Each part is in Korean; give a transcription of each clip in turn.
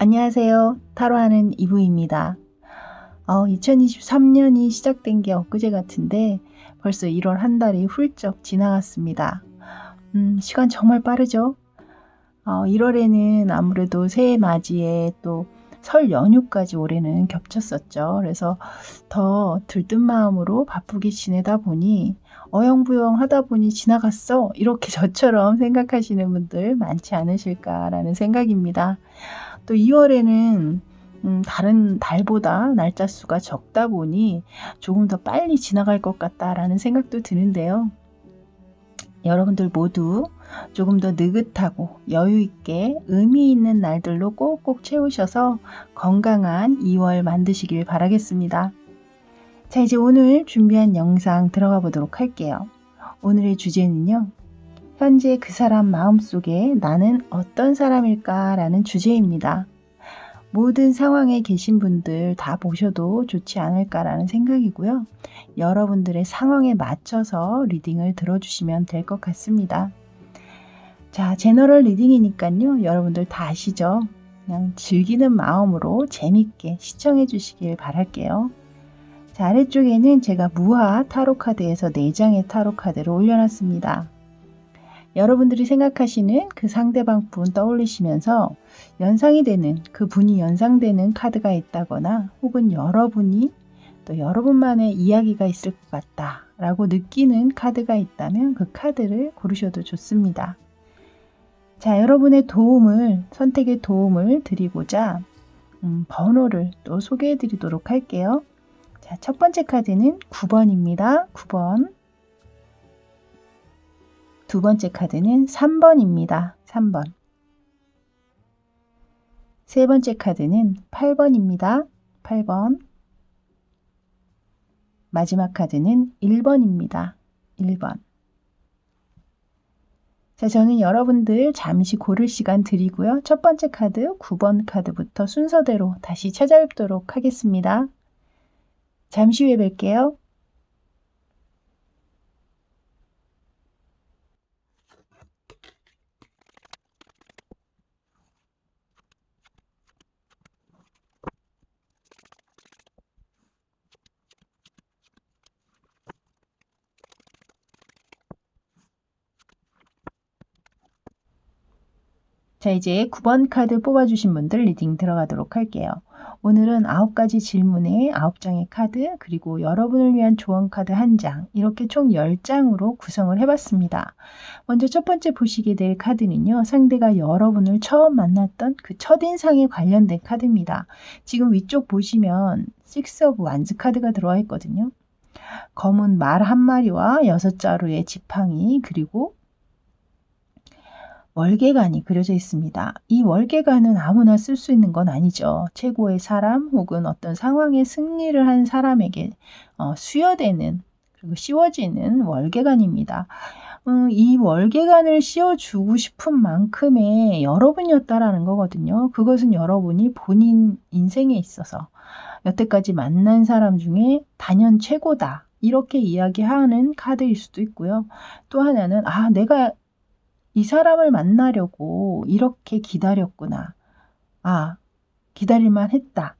안녕하세요. 타로하는 이브입니다. 2023년이 시작된 게 엊그제 같은데 벌써 1월 한 달이 훌쩍 지나갔습니다. 시간 정말 빠르죠? 1월에는 아무래도 새해 맞이에 또 설 연휴까지 올해는 겹쳤었죠. 그래서 더 들뜬 마음으로 바쁘게 지내다 보니 어영부영 하다 보니 지나갔어. 이렇게 저처럼 생각하시는 분들 많지 않으실까라는 생각입니다. 또 2월에는 다른 달보다 날짜 수가 적다 보니 조금 더 빨리 지나갈 것 같다라는 생각도 드는데요. 여러분들 모두 조금 더 느긋하고 여유 있게 의미 있는 날들로 꼭꼭 채우셔서 건강한 2월 만드시길 바라겠습니다. 자, 이제 오늘 준비한 영상 들어가 보도록 할게요. 오늘의 주제는요. 현재 그 사람 마음속에 나는 어떤 사람일까 라는 주제입니다. 모든 상황에 계신 분들 다 보셔도 좋지 않을까라는 생각이고요. 여러분들의 상황에 맞춰서 리딩을 들어주시면 될 것 같습니다. 자, 제너럴 리딩이니까요. 여러분들 다 아시죠? 그냥 즐기는 마음으로 재밌게 시청해 주시길 바랄게요. 자, 아래쪽에는 제가 무화 타로카드에서 4장의 타로카드를 올려놨습니다. 여러분들이 생각하시는 그 상대방 분 떠올리시면서 연상이 되는 그 분이 연상되는 카드가 있다거나 혹은 여러분이 또 여러분만의 이야기가 있을 것 같다 라고 느끼는 카드가 있다면 그 카드를 고르셔도 좋습니다. 자, 여러분의 선택의 도움을 드리고자 번호를 또 소개해 드리도록 할게요. 자, 첫 번째 카드는 9번입니다. 9번. 두 번째 카드는 3번입니다. 3번. 세 번째 카드는 8번입니다. 8번. 마지막 카드는 1번입니다. 1번. 자, 저는 여러분들 잠시 고를 시간 드리고요. 첫 번째 카드 9번 카드부터 순서대로 다시 찾아뵙도록 하겠습니다. 잠시 후에 뵐게요. 자, 이제 9번 카드 뽑아주신 분들 리딩 들어가도록 할게요. 오늘은 9가지 질문에 9장의 카드 그리고 여러분을 위한 조언 카드 1장 이렇게 총 10장으로 구성을 해봤습니다. 먼저 첫 번째 보시게 될 카드는요. 상대가 여러분을 처음 만났던 그 첫인상에 관련된 카드입니다. 지금 위쪽 보시면 6 of Wands 카드가 들어와 있거든요. 검은 말 한 마리와 6자루의 지팡이 그리고 월계관이 그려져 있습니다. 이 월계관은 아무나 쓸 수 있는 건 아니죠. 최고의 사람 혹은 어떤 상황에 승리를 한 사람에게 수여되는 그리고 씌워지는 월계관입니다. 이 월계관을 씌워주고 싶은 만큼의 여러분이었다라는 거거든요. 그것은 여러분이 본인 인생에 있어서 여태까지 만난 사람 중에 단연 최고다. 이렇게 이야기하는 카드일 수도 있고요. 또 하나는 내가 이 사람을 만나려고 이렇게 기다렸구나. 기다릴만 했다.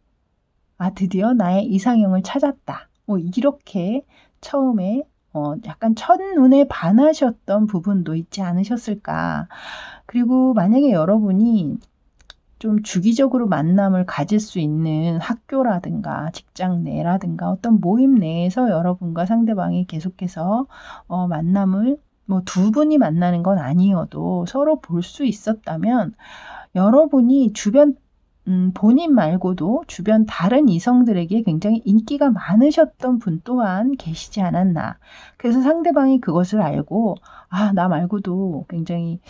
드디어 나의 이상형을 찾았다. 이렇게 처음에 약간 첫눈에 반하셨던 부분도 있지 않으셨을까. 그리고 만약에 여러분이 좀 주기적으로 만남을 가질 수 있는 학교라든가 직장 내라든가 어떤 모임 내에서 여러분과 상대방이 계속해서 만남을 두 분이 만나는 건 아니어도 서로 볼 수 있었다면 여러분이 주변 본인 말고도 주변 다른 이성들에게 굉장히 인기가 많으셨던 분 또한 계시지 않았나. 그래서 상대방이 그것을 알고 나 말고도 굉장히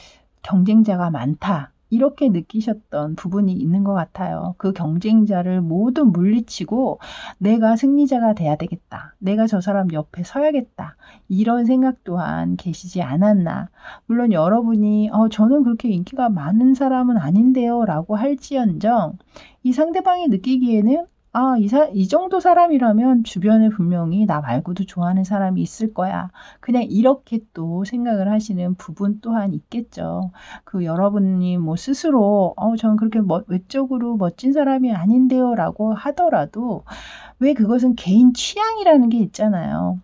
경쟁자가 많다. 이렇게 느끼셨던 부분이 있는 것 같아요. 그 경쟁자를 모두 물리치고 내가 승리자가 돼야 되겠다. 내가 저 사람 옆에 서야겠다. 이런 생각 또한 계시지 않았나. 물론 여러분이 저는 그렇게 인기가 많은 사람은 아닌데요 라고 할지언정 이 상대방이 느끼기에는 이 정도 사람이라면 주변에 분명히 나 말고도 좋아하는 사람이 있을 거야. 그냥 이렇게 또 생각을 하시는 부분 또한 있겠죠. 여러분이 뭐 스스로, 저는 그렇게 외적으로 멋진 사람이 아닌데요. 라고 하더라도, 왜 그것은 개인 취향이라는 게 있잖아요.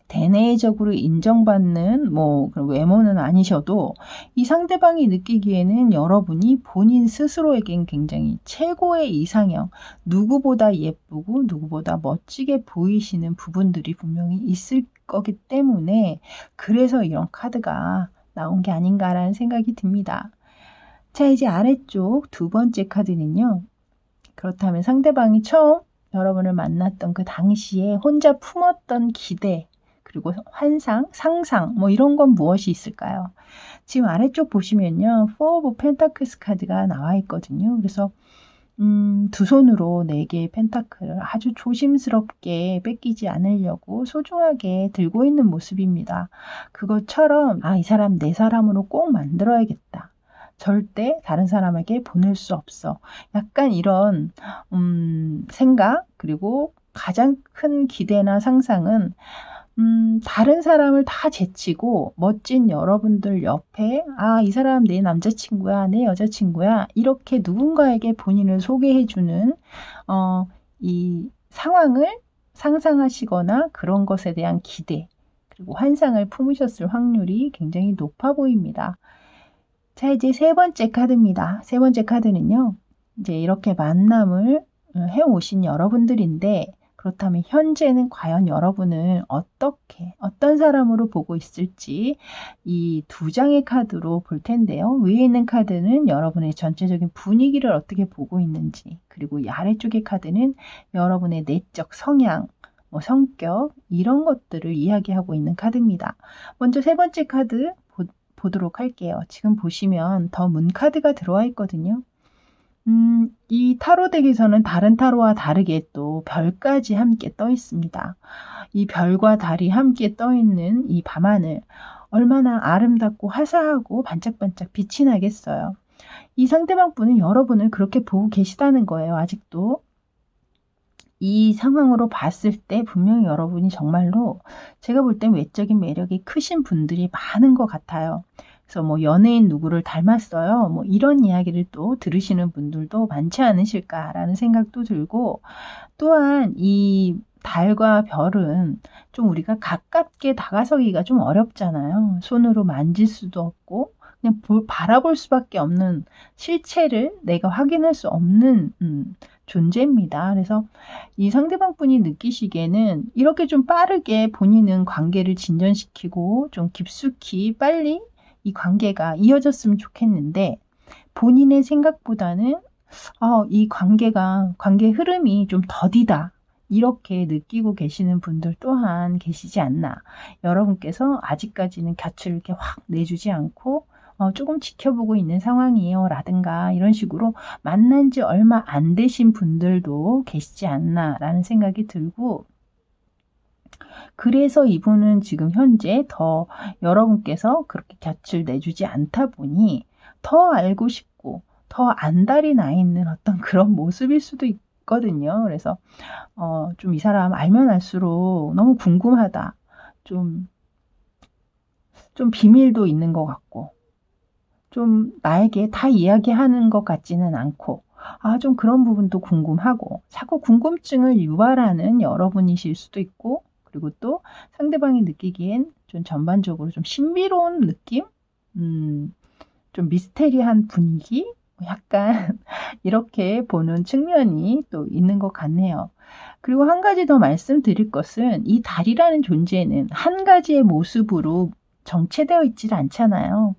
대내적으로 인정받는 그런 외모는 아니셔도 이 상대방이 느끼기에는 여러분이 본인 스스로에겐 굉장히 최고의 이상형, 누구보다 예쁘고 누구보다 멋지게 보이시는 부분들이 분명히 있을 거기 때문에 그래서 이런 카드가 나온 게 아닌가라는 생각이 듭니다. 자, 이제 아래쪽 두 번째 카드는요. 그렇다면 상대방이 처음 여러분을 만났던 그 당시에 혼자 품었던 기대, 그리고 환상, 상상 이런 건 무엇이 있을까요? 지금 아래쪽 보시면요. Four of Pentacles 카드가 나와 있거든요. 그래서 두 손으로 4개의 펜타클을 아주 조심스럽게 뺏기지 않으려고 소중하게 들고 있는 모습입니다. 그것처럼 이 사람 내 사람으로 꼭 만들어야겠다. 절대 다른 사람에게 보낼 수 없어. 약간 이런 생각, 그리고 가장 큰 기대나 상상은 다른 사람을 다 제치고 멋진 여러분들 옆에 이 사람 내 남자친구야, 내 여자친구야, 이렇게 누군가에게 본인을 소개해주는 이 상황을 상상하시거나 그런 것에 대한 기대, 그리고 환상을 품으셨을 확률이 굉장히 높아 보입니다. 자, 이제 세 번째 카드입니다. 세 번째 카드는요. 이제 이렇게 만남을 해오신 여러분들인데, 그렇다면 현재는 과연 여러분을 어떤 사람으로 보고 있을지 이 두 장의 카드로 볼 텐데요. 위에 있는 카드는 여러분의 전체적인 분위기를 어떻게 보고 있는지, 그리고 이 아래쪽의 카드는 여러분의 내적 성향, 성격, 이런 것들을 이야기하고 있는 카드입니다. 먼저 세 번째 카드 보도록 할게요. 지금 보시면 더 문 카드가 들어와 있거든요. 이 타로 덱에서는 다른 타로와 다르게 또 별까지 함께 떠 있습니다. 이 별과 달이 함께 떠 있는 이 밤하늘, 얼마나 아름답고 화사하고 반짝반짝 빛이 나겠어요. 이 상대방 분은 여러분을 그렇게 보고 계시다는 거예요. 아직도. 이 상황으로 봤을 때 분명히 여러분이 정말로 제가 볼 땐 외적인 매력이 크신 분들이 많은 것 같아요. 그래서 연예인 누구를 닮았어요. 이런 이야기를 또 들으시는 분들도 많지 않으실까라는 생각도 들고, 또한 이 달과 별은 좀 우리가 가깝게 다가서기가 좀 어렵잖아요. 손으로 만질 수도 없고 그냥 바라볼 수밖에 없는, 실체를 내가 확인할 수 없는 존재입니다. 그래서 이 상대방 분이 느끼시기에는 이렇게 좀 빠르게 본인은 관계를 진전시키고 좀 깊숙이 빨리 이 관계가 이어졌으면 좋겠는데, 본인의 생각보다는 이 관계 흐름이 좀 더디다, 이렇게 느끼고 계시는 분들 또한 계시지 않나. 여러분께서 아직까지는 곁을 이렇게 확 내주지 않고 조금 지켜보고 있는 상황이에요 라든가 이런 식으로 만난 지 얼마 안 되신 분들도 계시지 않나 라는 생각이 들고, 그래서 이분은 지금 현재 더 여러분께서 그렇게 곁을 내주지 않다 보니 더 알고 싶고 더 안달이 나 있는 어떤 그런 모습일 수도 있거든요. 그래서 좀 이 사람 알면 알수록 너무 궁금하다. 좀 비밀도 있는 것 같고, 좀 나에게 다 이야기하는 것 같지는 않고, 좀 그런 부분도 궁금하고, 자꾸 궁금증을 유발하는 여러분이실 수도 있고, 그리고 또 상대방이 느끼기엔 좀 전반적으로 좀 신비로운 느낌? 좀 미스테리한 분위기? 약간 이렇게 보는 측면이 또 있는 것 같네요. 그리고 한 가지 더 말씀드릴 것은, 이 달이라는 존재는 한 가지의 모습으로 정체되어 있질 않잖아요.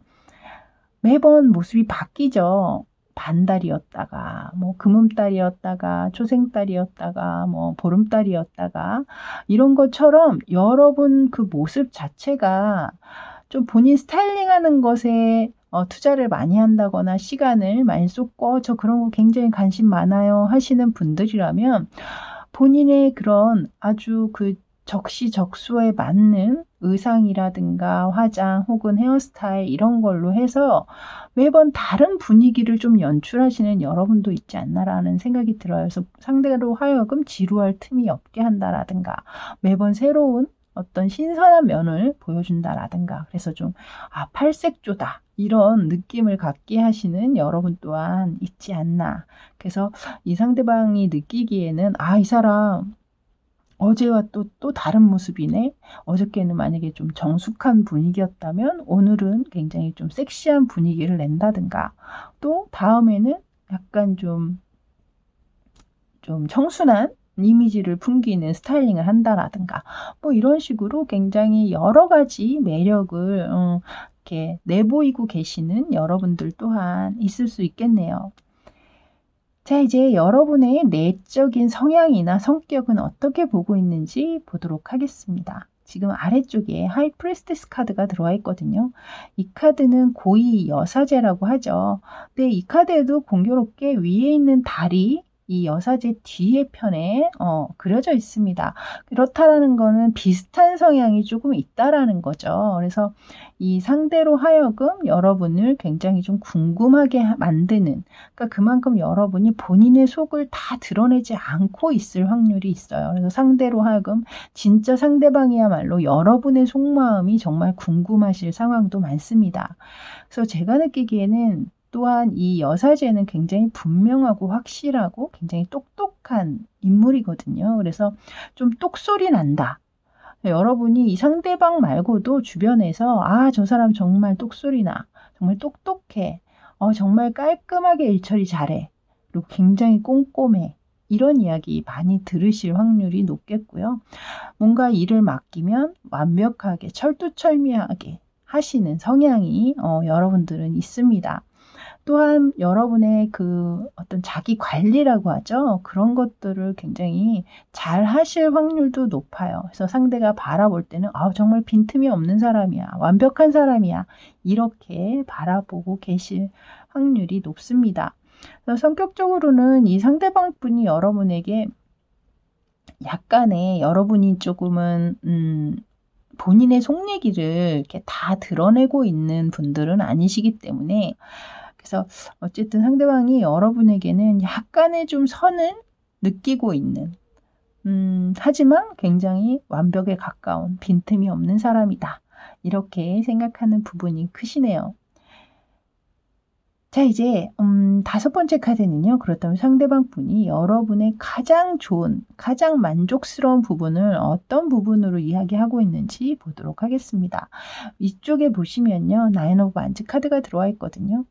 매번 모습이 바뀌죠. 반달이었다가 금음달이었다가 초생달이었다가 보름달이었다가, 이런 것처럼 여러분 그 모습 자체가 좀 본인 스타일링하는 것에 투자를 많이 한다거나 시간을 많이 쏟고 저 그런 거 굉장히 관심 많아요 하시는 분들이라면, 본인의 그런 아주 그 적시적소에 맞는 의상이라든가 화장 혹은 헤어스타일 이런 걸로 해서 매번 다른 분위기를 좀 연출하시는 여러분도 있지 않나라는 생각이 들어요. 그래서 상대로 하여금 지루할 틈이 없게 한다라든가 매번 새로운 어떤 신선한 면을 보여준다라든가 그래서 좀 팔색조다 이런 느낌을 갖게 하시는 여러분 또한 있지 않나. 그래서 이 상대방이 느끼기에는 이 사람 어제와 또 다른 모습이네. 어저께는 만약에 좀 정숙한 분위기였다면 오늘은 굉장히 좀 섹시한 분위기를 낸다든가 또 다음에는 약간 좀 청순한 이미지를 풍기는 스타일링을 한다라든가 뭐 이런 식으로 굉장히 여러 가지 매력을 이렇게 내보이고 계시는 여러분들 또한 있을 수 있겠네요. 자, 이제 여러분의 내적인 성향이나 성격은 어떻게 보고 있는지 보도록 하겠습니다. 지금 아래쪽에 하이 프리스티스 카드가 들어와 있거든요. 이 카드는 고위 여사제라고 하죠. 근데 이 카드에도 공교롭게 위에 있는 달이 이 여사제 뒤에 편에 그려져 있습니다. 그렇다라는 거는 비슷한 성향이 조금 있다라는 거죠. 그래서 이 상대로 하여금 여러분을 굉장히 좀 궁금하게 만드는, 그러니까 그만큼 여러분이 본인의 속을 다 드러내지 않고 있을 확률이 있어요. 그래서 상대로 하여금 진짜 상대방이야말로 여러분의 속마음이 정말 궁금하실 상황도 많습니다. 그래서 제가 느끼기에는 또한 이 여사제는 굉장히 분명하고 확실하고 굉장히 똑똑한 인물이거든요. 그래서 좀 똑소리 난다. 여러분이 이 상대방 말고도 주변에서 저 사람 정말 똑소리나, 정말 똑똑해, 정말 깔끔하게 일처리 잘해, 그리고 굉장히 꼼꼼해, 이런 이야기 많이 들으실 확률이 높겠고요. 뭔가 일을 맡기면 완벽하게 철두철미하게 하시는 성향이 여러분들은 있습니다. 또한 여러분의 그 어떤 자기 관리라고 하죠. 그런 것들을 굉장히 잘 하실 확률도 높아요. 그래서 상대가 바라볼 때는 정말 빈틈이 없는 사람이야. 완벽한 사람이야. 이렇게 바라보고 계실 확률이 높습니다. 그래서 성격적으로는 이 상대방 분이 여러분에게 약간의 여러분이 조금은 본인의 속 얘기를 이렇게 다 드러내고 있는 분들은 아니시기 때문에 그래서 어쨌든 상대방이 여러분에게는 약간의 좀 선을 느끼고 있는 하지만 굉장히 완벽에 가까운 빈틈이 없는 사람이다. 이렇게 생각하는 부분이 크시네요. 자, 이제 5번째 카드는요. 그렇다면 상대방 분이 여러분의 가장 좋은, 가장 만족스러운 부분을 어떤 부분으로 이야기하고 있는지 보도록 하겠습니다. 이쪽에 보시면요. 나인 오브 완즈 카드가 들어와 있거든요.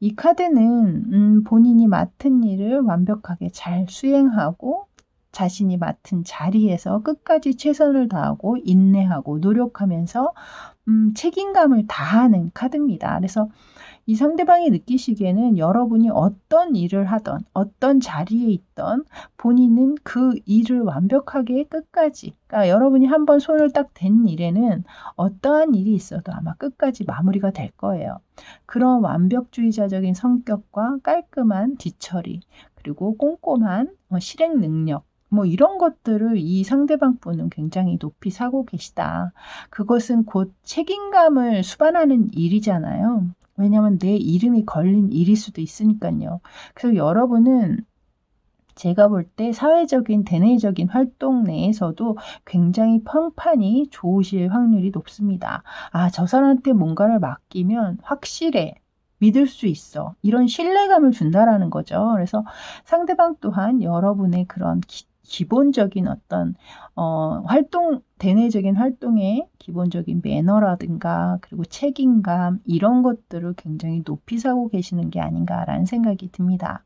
이 카드는 본인이 맡은 일을 완벽하게 잘 수행하고 자신이 맡은 자리에서 끝까지 최선을 다하고 인내하고 노력하면서 책임감을 다하는 카드입니다. 그래서 이 상대방이 느끼시기에는 여러분이 어떤 일을 하던 어떤 자리에 있던 본인은 그 일을 완벽하게 끝까지, 그러니까 여러분이 한번 손을 딱 댄 일에는 어떠한 일이 있어도 아마 끝까지 마무리가 될 거예요. 그런 완벽주의자적인 성격과 깔끔한 뒤처리, 그리고 꼼꼼한 실행 능력, 이런 것들을 이 상대방 분은 굉장히 높이 사고 계시다. 그것은 곧 책임감을 수반하는 일이잖아요. 왜냐하면 내 이름이 걸린 일일 수도 있으니까요. 그래서 여러분은 제가 볼 때 사회적인, 대내적인 활동 내에서도 굉장히 평판이 좋으실 확률이 높습니다. 저 사람한테 뭔가를 맡기면 확실해. 믿을 수 있어. 이런 신뢰감을 준다라는 거죠. 그래서 상대방 또한 여러분의 그런 기본적인 어떤 대내적인 활동의 기본적인 매너라든가 그리고 책임감 이런 것들을 굉장히 높이 사고 계시는 게 아닌가라는 생각이 듭니다.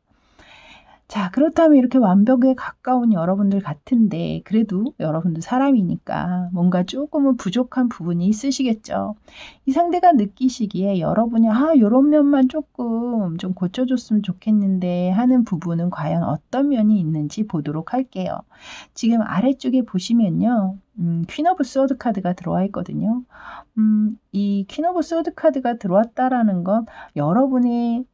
자, 그렇다면 이렇게 완벽에 가까운 여러분들 같은데 그래도 여러분들 사람이니까 뭔가 조금은 부족한 부분이 있으시겠죠. 이 상대가 느끼시기에 여러분이 이런 면만 조금 좀 고쳐줬으면 좋겠는데 하는 부분은 과연 어떤 면이 있는지 보도록 할게요. 지금 아래쪽에 보시면요. 퀸 오브 소드 카드가 들어와 있거든요. 이 퀸 오브 소드 카드가 들어왔다라는 건 여러분의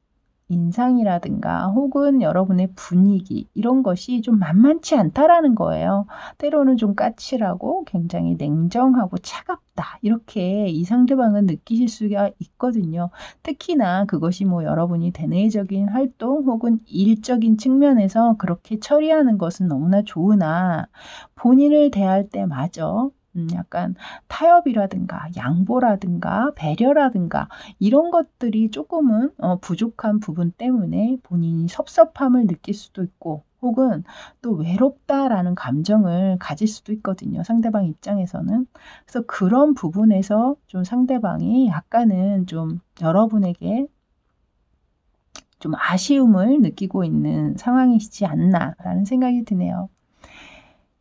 인상이라든가 혹은 여러분의 분위기 이런 것이 좀 만만치 않다라는 거예요. 때로는 좀 까칠하고 굉장히 냉정하고 차갑다 이렇게 이 상대방은 느끼실 수가 있거든요. 특히나 그것이 뭐 여러분이 대내적인 활동 혹은 일적인 측면에서 그렇게 처리하는 것은 너무나 좋으나 본인을 대할 때마저 약간 타협이라든가 양보라든가 배려라든가 이런 것들이 조금은 부족한 부분 때문에 본인이 섭섭함을 느낄 수도 있고 혹은 또 외롭다라는 감정을 가질 수도 있거든요. 상대방 입장에서는. 그래서 그런 부분에서 좀 상대방이 약간은 좀 여러분에게 좀 아쉬움을 느끼고 있는 상황이시지 않나라는 생각이 드네요.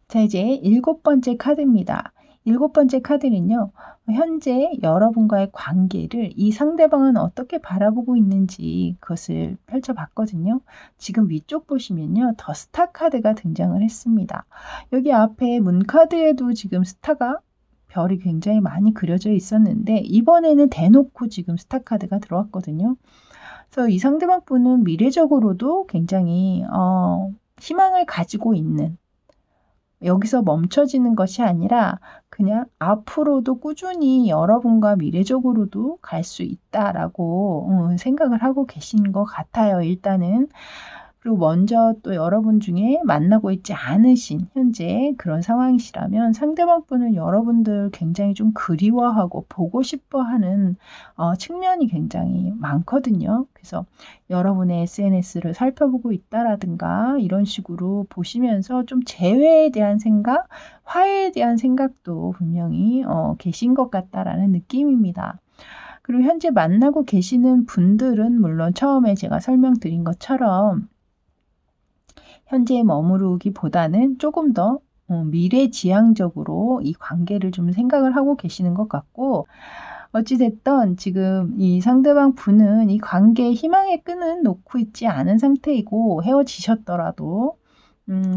자, 이제 7번째 카드입니다. 7번째 카드는요. 현재 여러분과의 관계를 이 상대방은 어떻게 바라보고 있는지 그것을 펼쳐봤거든요. 지금 위쪽 보시면요. 더 스타 카드가 등장을 했습니다. 여기 앞에 문 카드에도 지금 스타가 별이 굉장히 많이 그려져 있었는데 이번에는 대놓고 지금 스타 카드가 들어왔거든요. 그래서 이 상대방 분은 미래적으로도 굉장히 희망을 가지고 있는 여기서 멈춰지는 것이 아니라 그냥 앞으로도 꾸준히 여러분과 미래적으로도 갈 수 있다라고 생각을 하고 계신 것 같아요. 일단은. 그리고 먼저 또 여러분 중에 만나고 있지 않으신 현재 그런 상황이시라면 상대방 분은 여러분들 굉장히 좀 그리워하고 보고 싶어하는 측면이 굉장히 많거든요. 그래서 여러분의 SNS를 살펴보고 있다라든가 이런 식으로 보시면서 좀 재회에 대한 생각, 화해에 대한 생각도 분명히 계신 것 같다라는 느낌입니다. 그리고 현재 만나고 계시는 분들은 물론 처음에 제가 설명드린 것처럼 현재에 머무르기보다는 조금 더 미래지향적으로 이 관계를 좀 생각을 하고 계시는 것 같고 어찌됐든 지금 이 상대방 분은 이 관계의 희망의 끈은 놓고 있지 않은 상태이고 헤어지셨더라도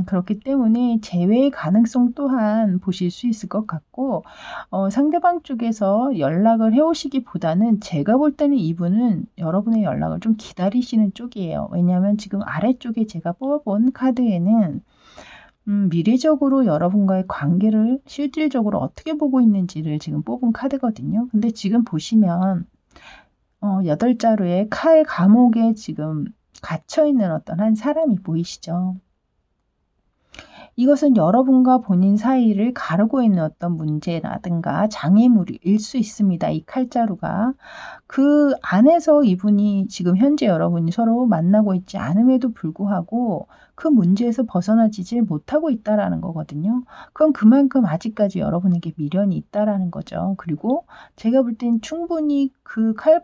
그렇기 때문에 재회의 가능성 또한 보실 수 있을 것 같고 상대방 쪽에서 연락을 해오시기보다는 제가 볼 때는 이분은 여러분의 연락을 좀 기다리시는 쪽이에요. 왜냐하면 지금 아래쪽에 제가 뽑아본 카드에는 미래적으로 여러분과의 관계를 실질적으로 어떻게 보고 있는지를 지금 뽑은 카드거든요. 근데 지금 보시면 8자루의 칼 감옥에 지금 갇혀있는 어떤 한 사람이 보이시죠? 이것은 여러분과 본인 사이를 가르고 있는 어떤 문제라든가 장애물일 수 있습니다. 이 칼자루가. 그 안에서 이분이 지금 현재 여러분이 서로 만나고 있지 않음에도 불구하고 그 문제에서 벗어나지질 못하고 있다라는 거거든요. 그럼 그만큼 아직까지 여러분에게 미련이 있다라는 거죠. 그리고 제가 볼 땐 충분히 그 칼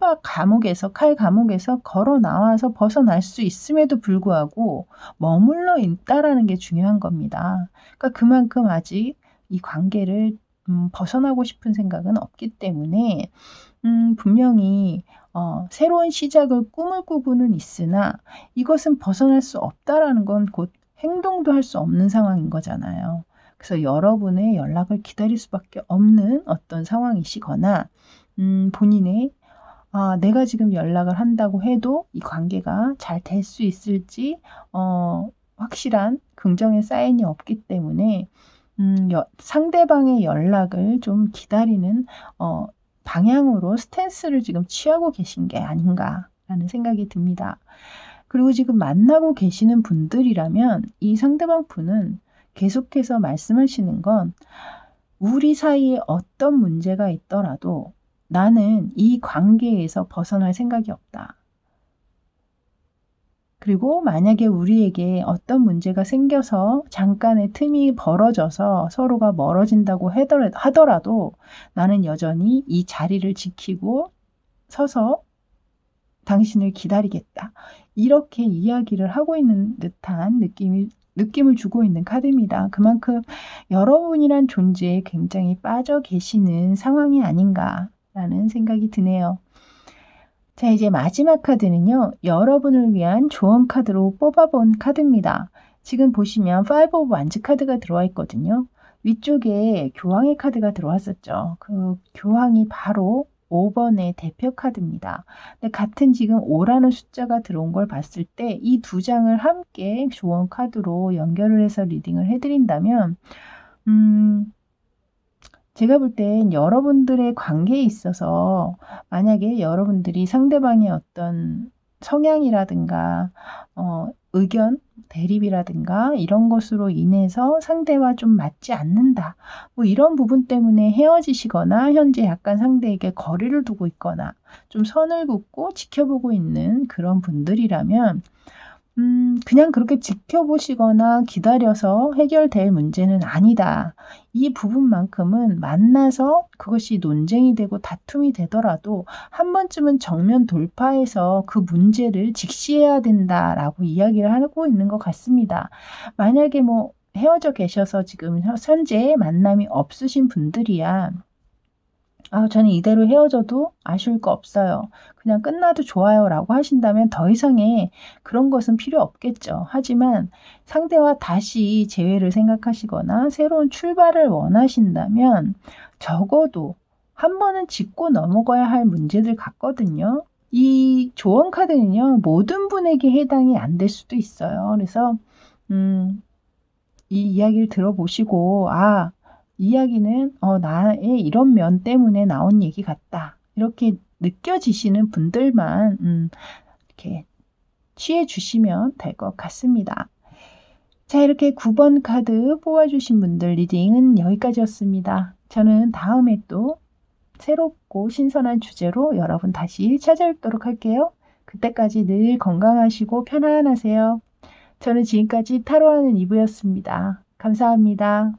감옥에서 걸어 나와서 벗어날 수 있음에도 불구하고 머물러 있다라는 게 중요한 겁니다. 그러니까 그만큼 아직 이 관계를 벗어나고 싶은 생각은 없기 때문에 분명히 새로운 시작을 꿈을 꾸고는 있으나 이것은 벗어날 수 없다라는 건 곧 행동도 할 수 없는 상황인 거잖아요. 그래서 여러분의 연락을 기다릴 수밖에 없는 어떤 상황이시거나 본인의 내가 지금 연락을 한다고 해도 이 관계가 잘 될 수 있을지 확실한 긍정의 사인이 없기 때문에 상대방의 연락을 좀 기다리는 방향으로 스탠스를 지금 취하고 계신 게 아닌가라는 생각이 듭니다. 그리고 지금 만나고 계시는 분들이라면 이 상대방 분은 계속해서 말씀하시는 건 우리 사이에 어떤 문제가 있더라도 나는 이 관계에서 벗어날 생각이 없다. 그리고 만약에 우리에게 어떤 문제가 생겨서 잠깐의 틈이 벌어져서 서로가 멀어진다고 하더라도 나는 여전히 이 자리를 지키고 서서 당신을 기다리겠다. 이렇게 이야기를 하고 있는 듯한 느낌을 주고 있는 카드입니다. 그만큼 여러분이란 존재에 굉장히 빠져 계시는 상황이 아닌가라는 생각이 드네요. 자, 이제 마지막 카드는요. 여러분을 위한 조언 카드로 뽑아본 카드입니다. 지금 보시면 5 of Wands 카드가 들어와 있거든요. 위쪽에 교황의 카드가 들어왔었죠. 그 교황이 바로 5번의 대표 카드입니다. 근데 같은 지금 5라는 숫자가 들어온 걸 봤을 때 이 두 장을 함께 조언 카드로 연결을 해서 리딩을 해드린다면 제가 볼 땐 여러분들의 관계에 있어서 만약에 여러분들이 상대방의 어떤 성향이라든가 의견 대립이라든가 이런 것으로 인해서 상대와 좀 맞지 않는다. 뭐 이런 부분 때문에 헤어지시거나 현재 약간 상대에게 거리를 두고 있거나 좀 선을 긋고 지켜보고 있는 그런 분들이라면 그냥 그렇게 지켜보시거나 기다려서 해결될 문제는 아니다. 이 부분만큼은 만나서 그것이 논쟁이 되고 다툼이 되더라도 한 번쯤은 정면 돌파해서 그 문제를 직시해야 된다라고 이야기를 하고 있는 것 같습니다. 만약에 뭐 헤어져 계셔서 지금 현재 만남이 없으신 분들이야. 저는 이대로 헤어져도 아쉬울 거 없어요. 그냥 끝나도 좋아요 라고 하신다면 더 이상의 그런 것은 필요 없겠죠. 하지만 상대와 다시 재회를 생각하시거나 새로운 출발을 원하신다면 적어도 한 번은 짚고 넘어가야 할 문제들 같거든요. 이 조언 카드는요, 모든 분에게 해당이 안 될 수도 있어요. 그래서 이 이야기를 들어보시고 이야기는 나의 이런 면 때문에 나온 얘기 같다. 이렇게 느껴지시는 분들만 이렇게 취해 주시면 될 것 같습니다. 자, 이렇게 9번 카드 뽑아주신 분들 리딩은 여기까지였습니다. 저는 다음에 또 새롭고 신선한 주제로 여러분 다시 찾아뵙도록 할게요. 그때까지 늘 건강하시고 편안하세요. 저는 지금까지 타로하는 이브였습니다. 감사합니다.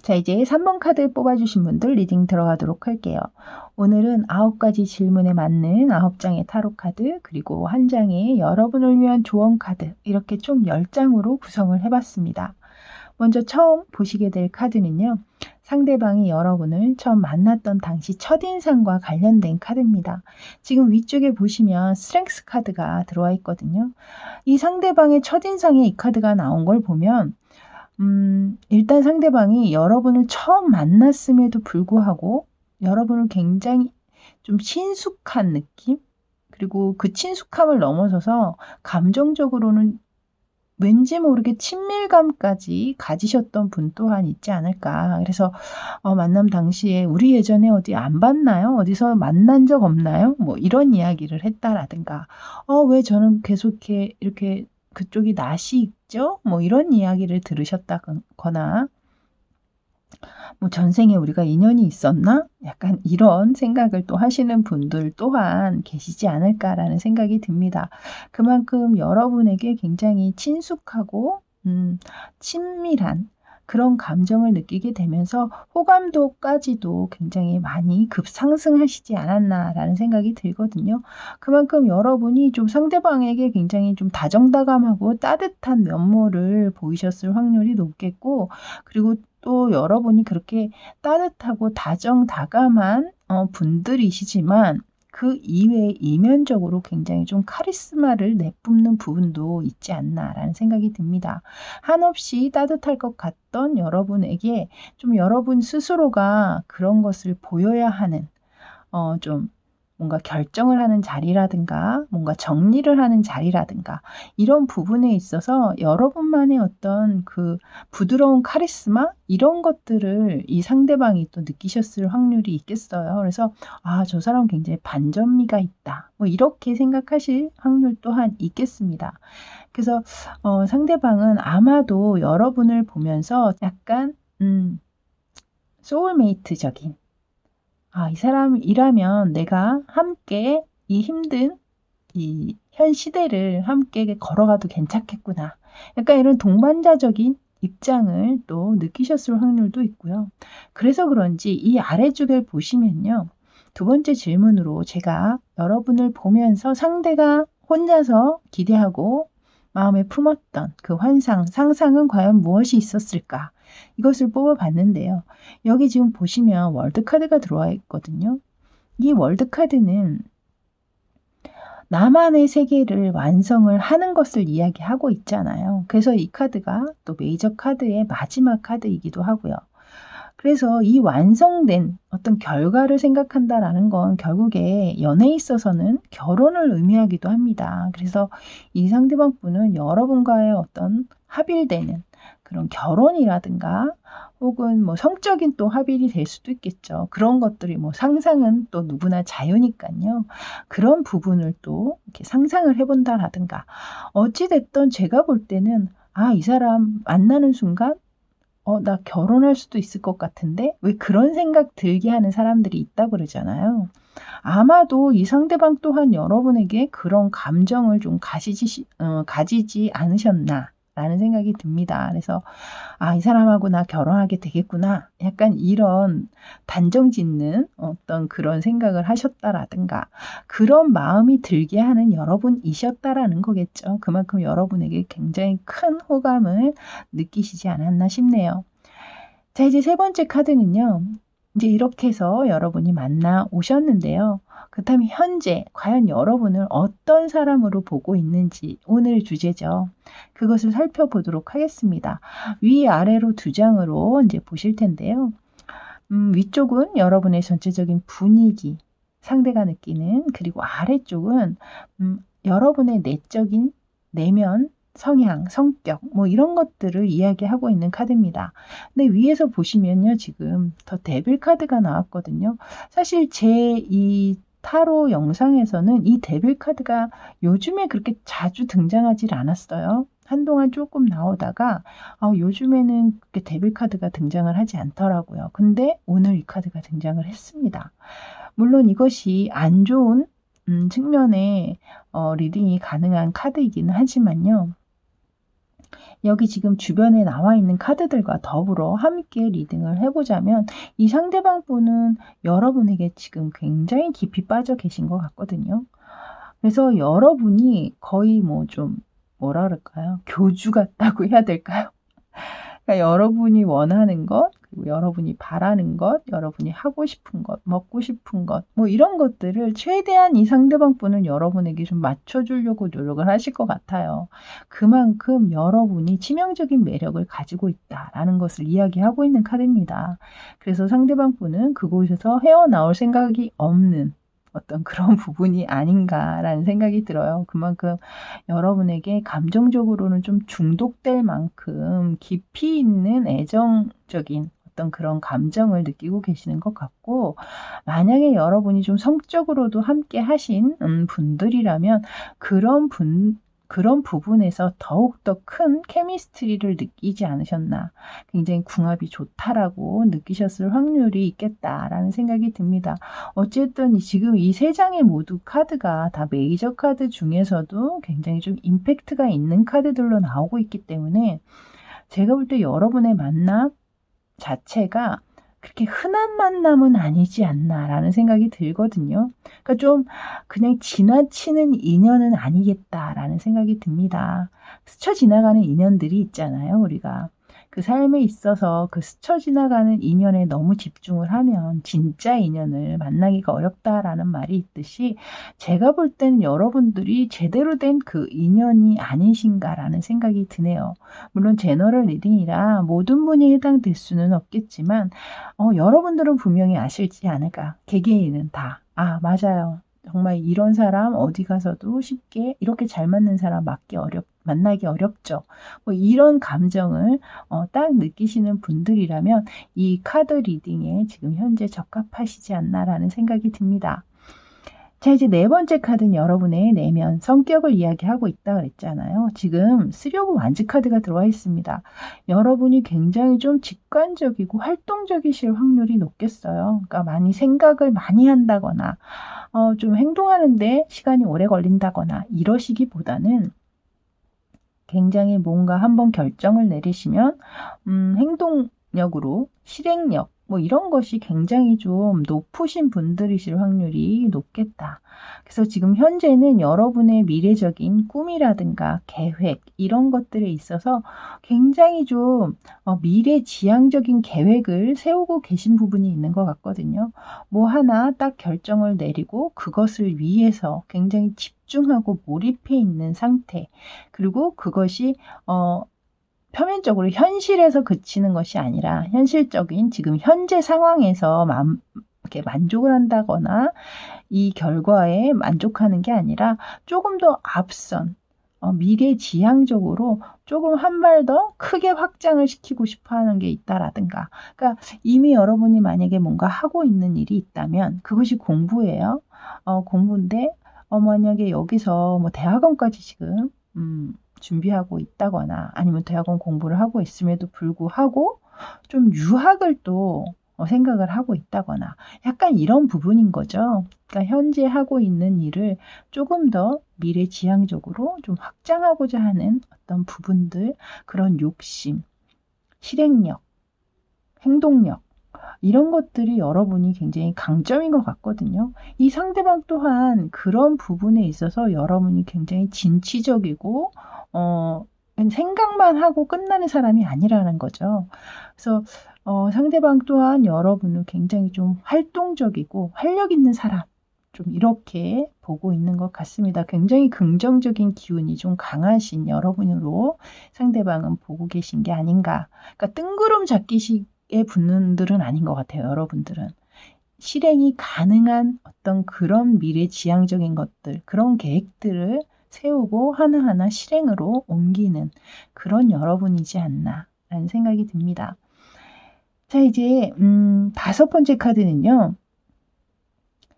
자, 이제 3번 카드 뽑아주신 분들 리딩 들어가도록 할게요. 오늘은 9가지 질문에 맞는 9장의 타로 카드 그리고 한 장의 여러분을 위한 조언 카드 이렇게 총 10장으로 구성을 해봤습니다. 먼저 처음 보시게 될 카드는요. 상대방이 여러분을 처음 만났던 당시 첫인상과 관련된 카드입니다. 지금 위쪽에 보시면 스트렝스 카드가 들어와 있거든요. 이 상대방의 첫인상에 이 카드가 나온 걸 보면 일단 상대방이 여러분을 처음 만났음에도 불구하고 여러분을 굉장히 좀 친숙한 느낌? 그리고 그 친숙함을 넘어서서 감정적으로는 왠지 모르게 친밀감까지 가지셨던 분 또한 있지 않을까. 그래서 만남 당시에 우리 예전에 어디 안 봤나요? 어디서 만난 적 없나요? 뭐 이런 이야기를 했다라든가 왜 저는 계속 이렇게 그쪽이 낯이 있죠? 뭐 이런 이야기를 들으셨다거나 뭐 전생에 우리가 인연이 있었나? 약간 이런 생각을 또 하시는 분들 또한 계시지 않을까라는 생각이 듭니다. 그만큼 여러분에게 굉장히 친숙하고 친밀한 그런 감정을 느끼게 되면서 호감도까지도 굉장히 많이 급상승하시지 않았나라는 생각이 들거든요. 그만큼 여러분이 좀 상대방에게 굉장히 좀 다정다감하고 따뜻한 면모를 보이셨을 확률이 높겠고 그리고 또 여러분이 그렇게 따뜻하고 다정다감한 분들이시지만 그 이외에 이면적으로 굉장히 좀 카리스마를 내뿜는 부분도 있지 않나라는 생각이 듭니다. 한없이 따뜻할 것 같던 여러분에게 좀 여러분 스스로가 그런 것을 보여야 하는 좀 뭔가 결정을 하는 자리라든가 뭔가 정리를 하는 자리라든가 이런 부분에 있어서 여러분만의 어떤 그 부드러운 카리스마 이런 것들을 이 상대방이 또 느끼셨을 확률이 있겠어요. 그래서 저 사람 굉장히 반전미가 있다. 뭐 이렇게 생각하실 확률 또한 있겠습니다. 그래서 상대방은 아마도 여러분을 보면서 약간 소울메이트적인 이 사람이라면 내가 함께 이 힘든 이 현 시대를 함께 걸어가도 괜찮겠구나. 약간 이런 동반자적인 입장을 또 느끼셨을 확률도 있고요. 그래서 그런지 이 아래쪽을 보시면요. 두 번째 질문으로 제가 여러분을 보면서 상대가 혼자서 기대하고 마음에 품었던 그 환상, 상상은 과연 무엇이 있었을까? 이것을 뽑아봤는데요. 여기 지금 보시면 월드카드가 들어와 있거든요. 이 월드카드는 나만의 세계를 완성을 하는 것을 이야기하고 있잖아요. 그래서 이 카드가 또 메이저 카드의 마지막 카드이기도 하고요. 그래서 이 완성된 어떤 결과를 생각한다라는 건 결국에 연애에 있어서는 결혼을 의미하기도 합니다. 그래서 이 상대방 분은 여러분과의 어떤 합일되는 그런 결혼이라든가 혹은 뭐 성적인 또 합일이 될 수도 있겠죠. 그런 것들이 뭐 상상은 또 누구나 자유니까요. 그런 부분을 또 이렇게 상상을 해본다라든가 어찌됐든 제가 볼 때는 이 사람 만나는 순간 나 결혼할 수도 있을 것 같은데? 왜 그런 생각 들게 하는 사람들이 있다고 그러잖아요. 아마도 이 상대방 또한 여러분에게 그런 감정을 좀 가지지 않으셨나 라는 생각이 듭니다. 그래서 이 사람하고 나 결혼하게 되겠구나. 약간 이런 단정 짓는 어떤 그런 생각을 하셨다라든가 그런 마음이 들게 하는 여러분이셨다라는 거겠죠. 그만큼 여러분에게 굉장히 큰 호감을 느끼시지 않았나 싶네요. 자, 이제 세 번째 카드는요. 이제 이렇게 해서 여러분이 만나 오셨는데요. 그렇다면 현재 과연 여러분을 어떤 사람으로 보고 있는지 오늘 주제죠. 그것을 살펴보도록 하겠습니다. 위아래로 두 장으로 이제 보실 텐데요. 위쪽은 여러분의 전체적인 분위기, 상대가 느끼는, 그리고 아래쪽은 여러분의 내적인 내면, 성향, 성격 뭐 이런 것들을 이야기하고 있는 카드입니다. 근데 위에서 보시면요. 지금 더 데빌 카드가 나왔거든요. 사실 제 이 타로 영상에서는 이 데빌 카드가 요즘에 그렇게 자주 등장하질 않았어요. 한동안 조금 나오다가 요즘에는 그렇게 데빌 카드가 등장을 하지 않더라고요. 근데 오늘 이 카드가 등장을 했습니다. 물론 이것이 안 좋은 측면에 리딩이 가능한 카드이기는 하지만요. 여기 지금 주변에 나와 있는 카드들과 더불어 함께 리딩을 해보자면 이 상대방 분은 여러분에게 지금 굉장히 깊이 빠져 계신 것 같거든요. 그래서 여러분이 거의 뭐 좀 뭐라 그럴까요? 교주 같다고 해야 될까요? 그러니까 여러분이 원하는 것, 그리고 여러분이 바라는 것, 여러분이 하고 싶은 것, 먹고 싶은 것, 뭐 이런 것들을 최대한 이 상대방 분은 여러분에게 좀 맞춰주려고 노력을 하실 것 같아요. 그만큼 여러분이 치명적인 매력을 가지고 있다라는 것을 이야기하고 있는 카드입니다. 그래서 상대방 분은 그곳에서 헤어나올 생각이 없는 어떤 그런 부분이 아닌가라는 생각이 들어요. 그만큼 여러분에게 감정적으로는 좀 중독될 만큼 깊이 있는 애정적인 어떤 그런 감정을 느끼고 계시는 것 같고, 만약에 여러분이 좀 성적으로도 함께 하신 분들이라면 그런 부분에서 더욱더 큰 케미스트리를 느끼지 않으셨나, 굉장히 궁합이 좋다라고 느끼셨을 확률이 있겠다라는 생각이 듭니다. 어쨌든 지금 이 세 장의 모두 카드가 다 메이저 카드 중에서도 굉장히 좀 임팩트가 있는 카드들로 나오고 있기 때문에 제가 볼 때 여러분의 만남 자체가 그렇게 흔한 만남은 아니지 않나라는 생각이 들거든요. 그러니까 좀 그냥 지나치는 인연은 아니겠다라는 생각이 듭니다. 스쳐 지나가는 인연들이 있잖아요, 우리가. 그 삶에 있어서 그 스쳐 지나가는 인연에 너무 집중을 하면 진짜 인연을 만나기가 어렵다라는 말이 있듯이 제가 볼 때는 여러분들이 제대로 된 그 인연이 아니신가라는 생각이 드네요. 물론 제너럴 리딩이라 모든 분이 해당될 수는 없겠지만 여러분들은 분명히 아실지 않을까. 개개인은 다. 맞아요. 정말 이런 사람 어디 가서도 쉽게 이렇게 잘 맞는 사람 만나기 어렵죠. 뭐 이런 감정을 딱 느끼시는 분들이라면 이 카드 리딩에 지금 현재 적합하시지 않나라는 생각이 듭니다. 자, 이제 네 번째 카드는 여러분의 내면 성격을 이야기하고 있다 그랬잖아요. 지금 3 오브 완즈 카드가 들어와 있습니다. 여러분이 굉장히 좀 직관적이고 활동적이실 확률이 높겠어요. 그러니까 많이 생각을 많이 한다거나 좀 행동하는데 시간이 오래 걸린다거나 이러시기보다는 굉장히 뭔가 한번 결정을 내리시면 행동력으로 실행력 뭐 이런 것이 굉장히 좀 높으신 분들이실 확률이 높겠다. 그래서 지금 현재는 여러분의 미래적인 꿈이라든가 계획 이런 것들에 있어서 굉장히 좀 미래지향적인 계획을 세우고 계신 부분이 있는 것 같거든요. 뭐 하나 딱 결정을 내리고 그것을 위해서 굉장히 집중하고 몰입해 있는 상태. 그리고 그것이 표면적으로 현실에서 그치는 것이 아니라 현실적인 지금 현재 상황에서 이렇게 만족을 한다거나 이 결과에 만족하는 게 아니라 조금 더 앞선 미래지향적으로 조금 한 발 더 크게 확장을 시키고 싶어 하는 게 있다라든가. 그러니까 이미 여러분이 만약에 뭔가 하고 있는 일이 있다면 그것이 공부예요. 공부인데 만약에 여기서 뭐 대학원까지 지금 준비하고 있다거나 아니면 대학원 공부를 하고 있음에도 불구하고 좀 유학을 또 생각을 하고 있다거나 약간 이런 부분인 거죠. 그러니까 현재 하고 있는 일을 조금 더 미래지향적으로 좀 확장하고자 하는 어떤 부분들, 그런 욕심, 실행력, 행동력 이런 것들이 여러분이 굉장히 강점인 것 같거든요. 이 상대방 또한 그런 부분에 있어서 여러분이 굉장히 진취적이고 생각만 하고 끝나는 사람이 아니라는 거죠. 그래서 상대방 또한 여러분을 굉장히 좀 활동적이고 활력 있는 사람 좀 이렇게 보고 있는 것 같습니다. 굉장히 긍정적인 기운이 좀 강하신 여러분으로 상대방은 보고 계신 게 아닌가. 그러니까 뜬구름 잡기식의 분들은 아닌 것 같아요. 여러분들은. 실행이 가능한 어떤 그런 미래지향적인 것들, 그런 계획들을 세우고 하나하나 실행으로 옮기는 그런 여러분이지 않나라는 생각이 듭니다. 자, 이제 5번째 카드는요.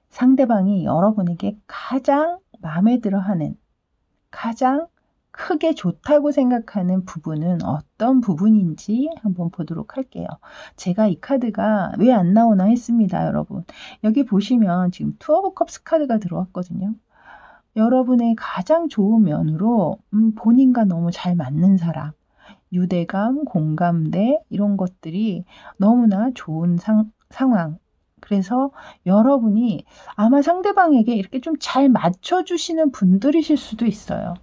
상대방이 여러분에게 가장 마음에 들어하는, 가장 크게 좋다고 생각하는 부분은 어떤 부분인지 한번 보도록 할게요. 제가 이 카드가 왜 안 나오나 했습니다, 여러분. 여기 보시면 지금 투 오브 컵스 카드가 들어왔거든요. 여러분의 가장 좋은 면으로 본인과 너무 잘 맞는 사람, 유대감, 공감대 이런 것들이 너무나 좋은 상황. 그래서 여러분이 아마 상대방에게 이렇게 좀 잘 맞춰주시는 분들이실 수도 있어요.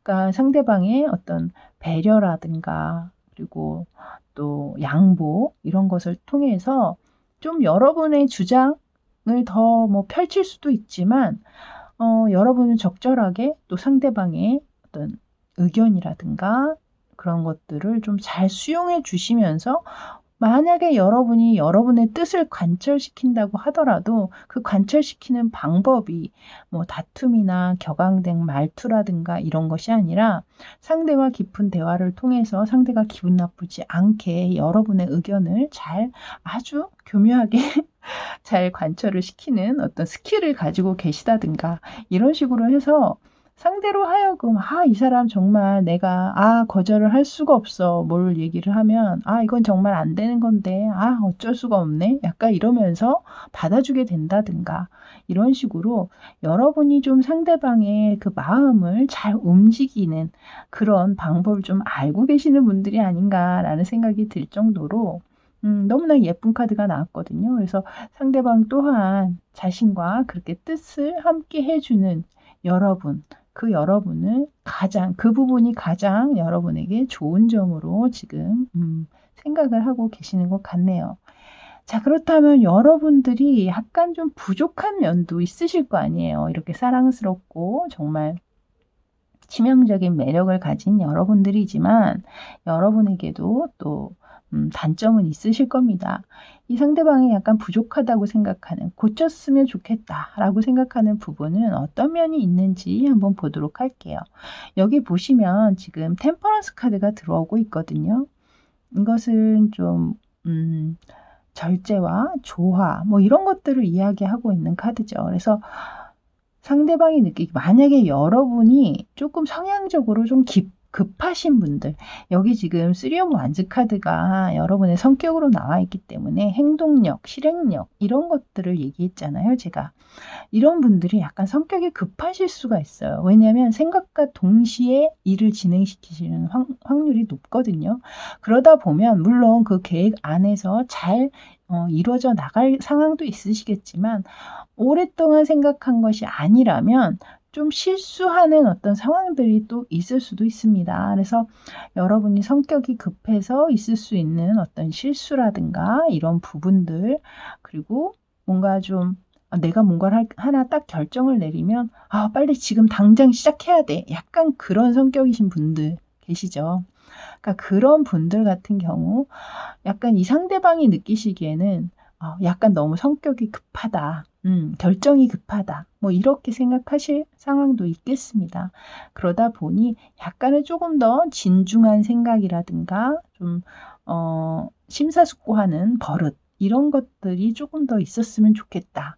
그러니까 상대방의 어떤 배려라든가 그리고 또 양보 이런 것을 통해서 좀 여러분의 주장을 더 뭐 펼칠 수도 있지만 여러분은 적절하게 또 상대방의 어떤 의견이라든가 그런 것들을 좀 잘 수용해 주시면서 만약에 여러분이 여러분의 뜻을 관철시킨다고 하더라도 그 관철시키는 방법이 뭐 다툼이나 격앙된 말투라든가 이런 것이 아니라 상대와 깊은 대화를 통해서 상대가 기분 나쁘지 않게 여러분의 의견을 잘 아주 교묘하게 잘 관철을 시키는 어떤 스킬을 가지고 계시다든가 이런 식으로 해서 상대로 하여금 이 사람 정말 내가 거절을 할 수가 없어. 뭘 얘기를 하면 이건 정말 안 되는 건데 어쩔 수가 없네. 약간 이러면서 받아주게 된다든가 이런 식으로 여러분이 좀 상대방의 그 마음을 잘 움직이는 그런 방법을 좀 알고 계시는 분들이 아닌가라는 생각이 들 정도로 너무나 예쁜 카드가 나왔거든요. 그래서 상대방 또한 자신과 그렇게 뜻을 함께 해주는 여러분, 그 여러분을 그 부분이 가장 여러분에게 좋은 점으로 지금 생각을 하고 계시는 것 같네요. 자, 그렇다면 여러분들이 약간 좀 부족한 면도 있으실 거 아니에요. 이렇게 사랑스럽고 정말 치명적인 매력을 가진 여러분들이지만 여러분에게도 또 단점은 있으실 겁니다. 이 상대방이 약간 부족하다고 생각하는, 고쳤으면 좋겠다라고 생각하는 부분은 어떤 면이 있는지 한번 보도록 할게요. 여기 보시면 지금 템퍼런스 카드가 들어오고 있거든요. 이것은 좀 절제와 조화 뭐 이런 것들을 이야기하고 있는 카드죠. 그래서 상대방이 느끼기, 만약에 여러분이 조금 성향적으로 좀 급하신 분들, 여기 지금 3 오브 완즈 카드가 여러분의 성격으로 나와 있기 때문에 행동력, 실행력 이런 것들을 얘기했잖아요, 제가. 이런 분들이 약간 성격이 급하실 수가 있어요. 왜냐하면 생각과 동시에 일을 진행시키시는 확률이 높거든요. 그러다 보면 물론 그 계획 안에서 잘 이루어져 나갈 상황도 있으시겠지만 오랫동안 생각한 것이 아니라면 좀 실수하는 어떤 상황들이 또 있을 수도 있습니다. 그래서 여러분이 성격이 급해서 있을 수 있는 어떤 실수라든가 이런 부분들, 그리고 뭔가 좀 내가 뭔가를 하나 딱 결정을 내리면 빨리 지금 당장 시작해야 돼. 약간 그런 성격이신 분들 계시죠. 그러니까 그런 분들 같은 경우 약간 이 상대방이 느끼시기에는 약간 너무 성격이 급하다. 결정이 급하다. 뭐 이렇게 생각하실 상황도 있겠습니다. 그러다 보니 약간은 조금 더 진중한 생각이라든가 좀 심사숙고하는 버릇 이런 것들이 조금 더 있었으면 좋겠다.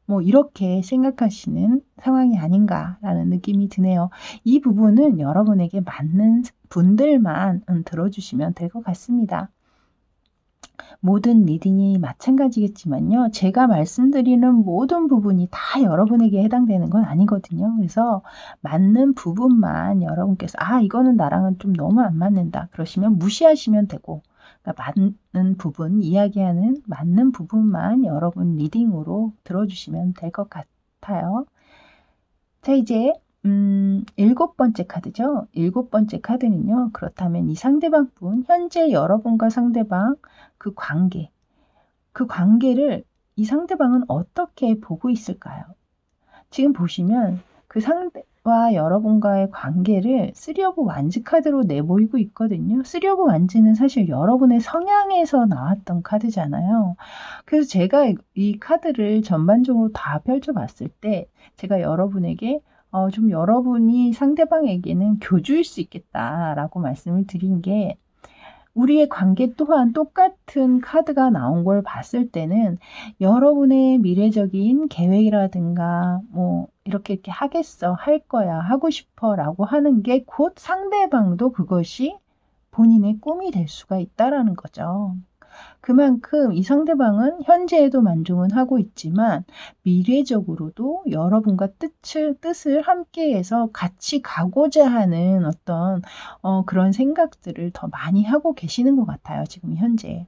뭐 이렇게 생각하시는 상황이 아닌가라는 느낌이 드네요. 이 부분은 여러분에게 맞는 분들만 들어주시면 될 것 같습니다. 모든 리딩이 마찬가지겠지만요. 제가 말씀드리는 모든 부분이 다 여러분에게 해당되는 건 아니거든요. 그래서 맞는 부분만 여러분께서 이거는 나랑은 좀 너무 안 맞는다. 그러시면 무시하시면 되고, 그러니까 맞는 부분, 이야기하는 맞는 부분만 여러분 리딩으로 들어주시면 될 것 같아요. 자, 이제 7번째 카드죠. 7번째 카드는요. 그렇다면 이 상대방 분, 현재 여러분과 상대방 그 관계를 이 상대방은 어떻게 보고 있을까요? 지금 보시면 그 상대와 여러분과의 관계를 3 오브 완즈 카드로 내보이고 있거든요. 3 오브 완즈는 사실 여러분의 성향에서 나왔던 카드잖아요. 그래서 제가 이 카드를 전반적으로 다 펼쳐봤을 때 제가 여러분에게 좀 여러분이 상대방에게는 교주일 수 있겠다라고 말씀을 드린 게, 우리의 관계 또한 똑같은 카드가 나온 걸 봤을 때는 여러분의 미래적인 계획이라든가 뭐 이렇게 하겠어, 할 거야, 하고 싶어 라고 하는 게 곧 상대방도 그것이 본인의 꿈이 될 수가 있다라는 거죠. 그만큼 이 상대방은 현재에도 만족은 하고 있지만 미래적으로도 여러분과 뜻을 함께해서 같이 가고자 하는 어떤 그런 생각들을 더 많이 하고 계시는 것 같아요. 지금 현재.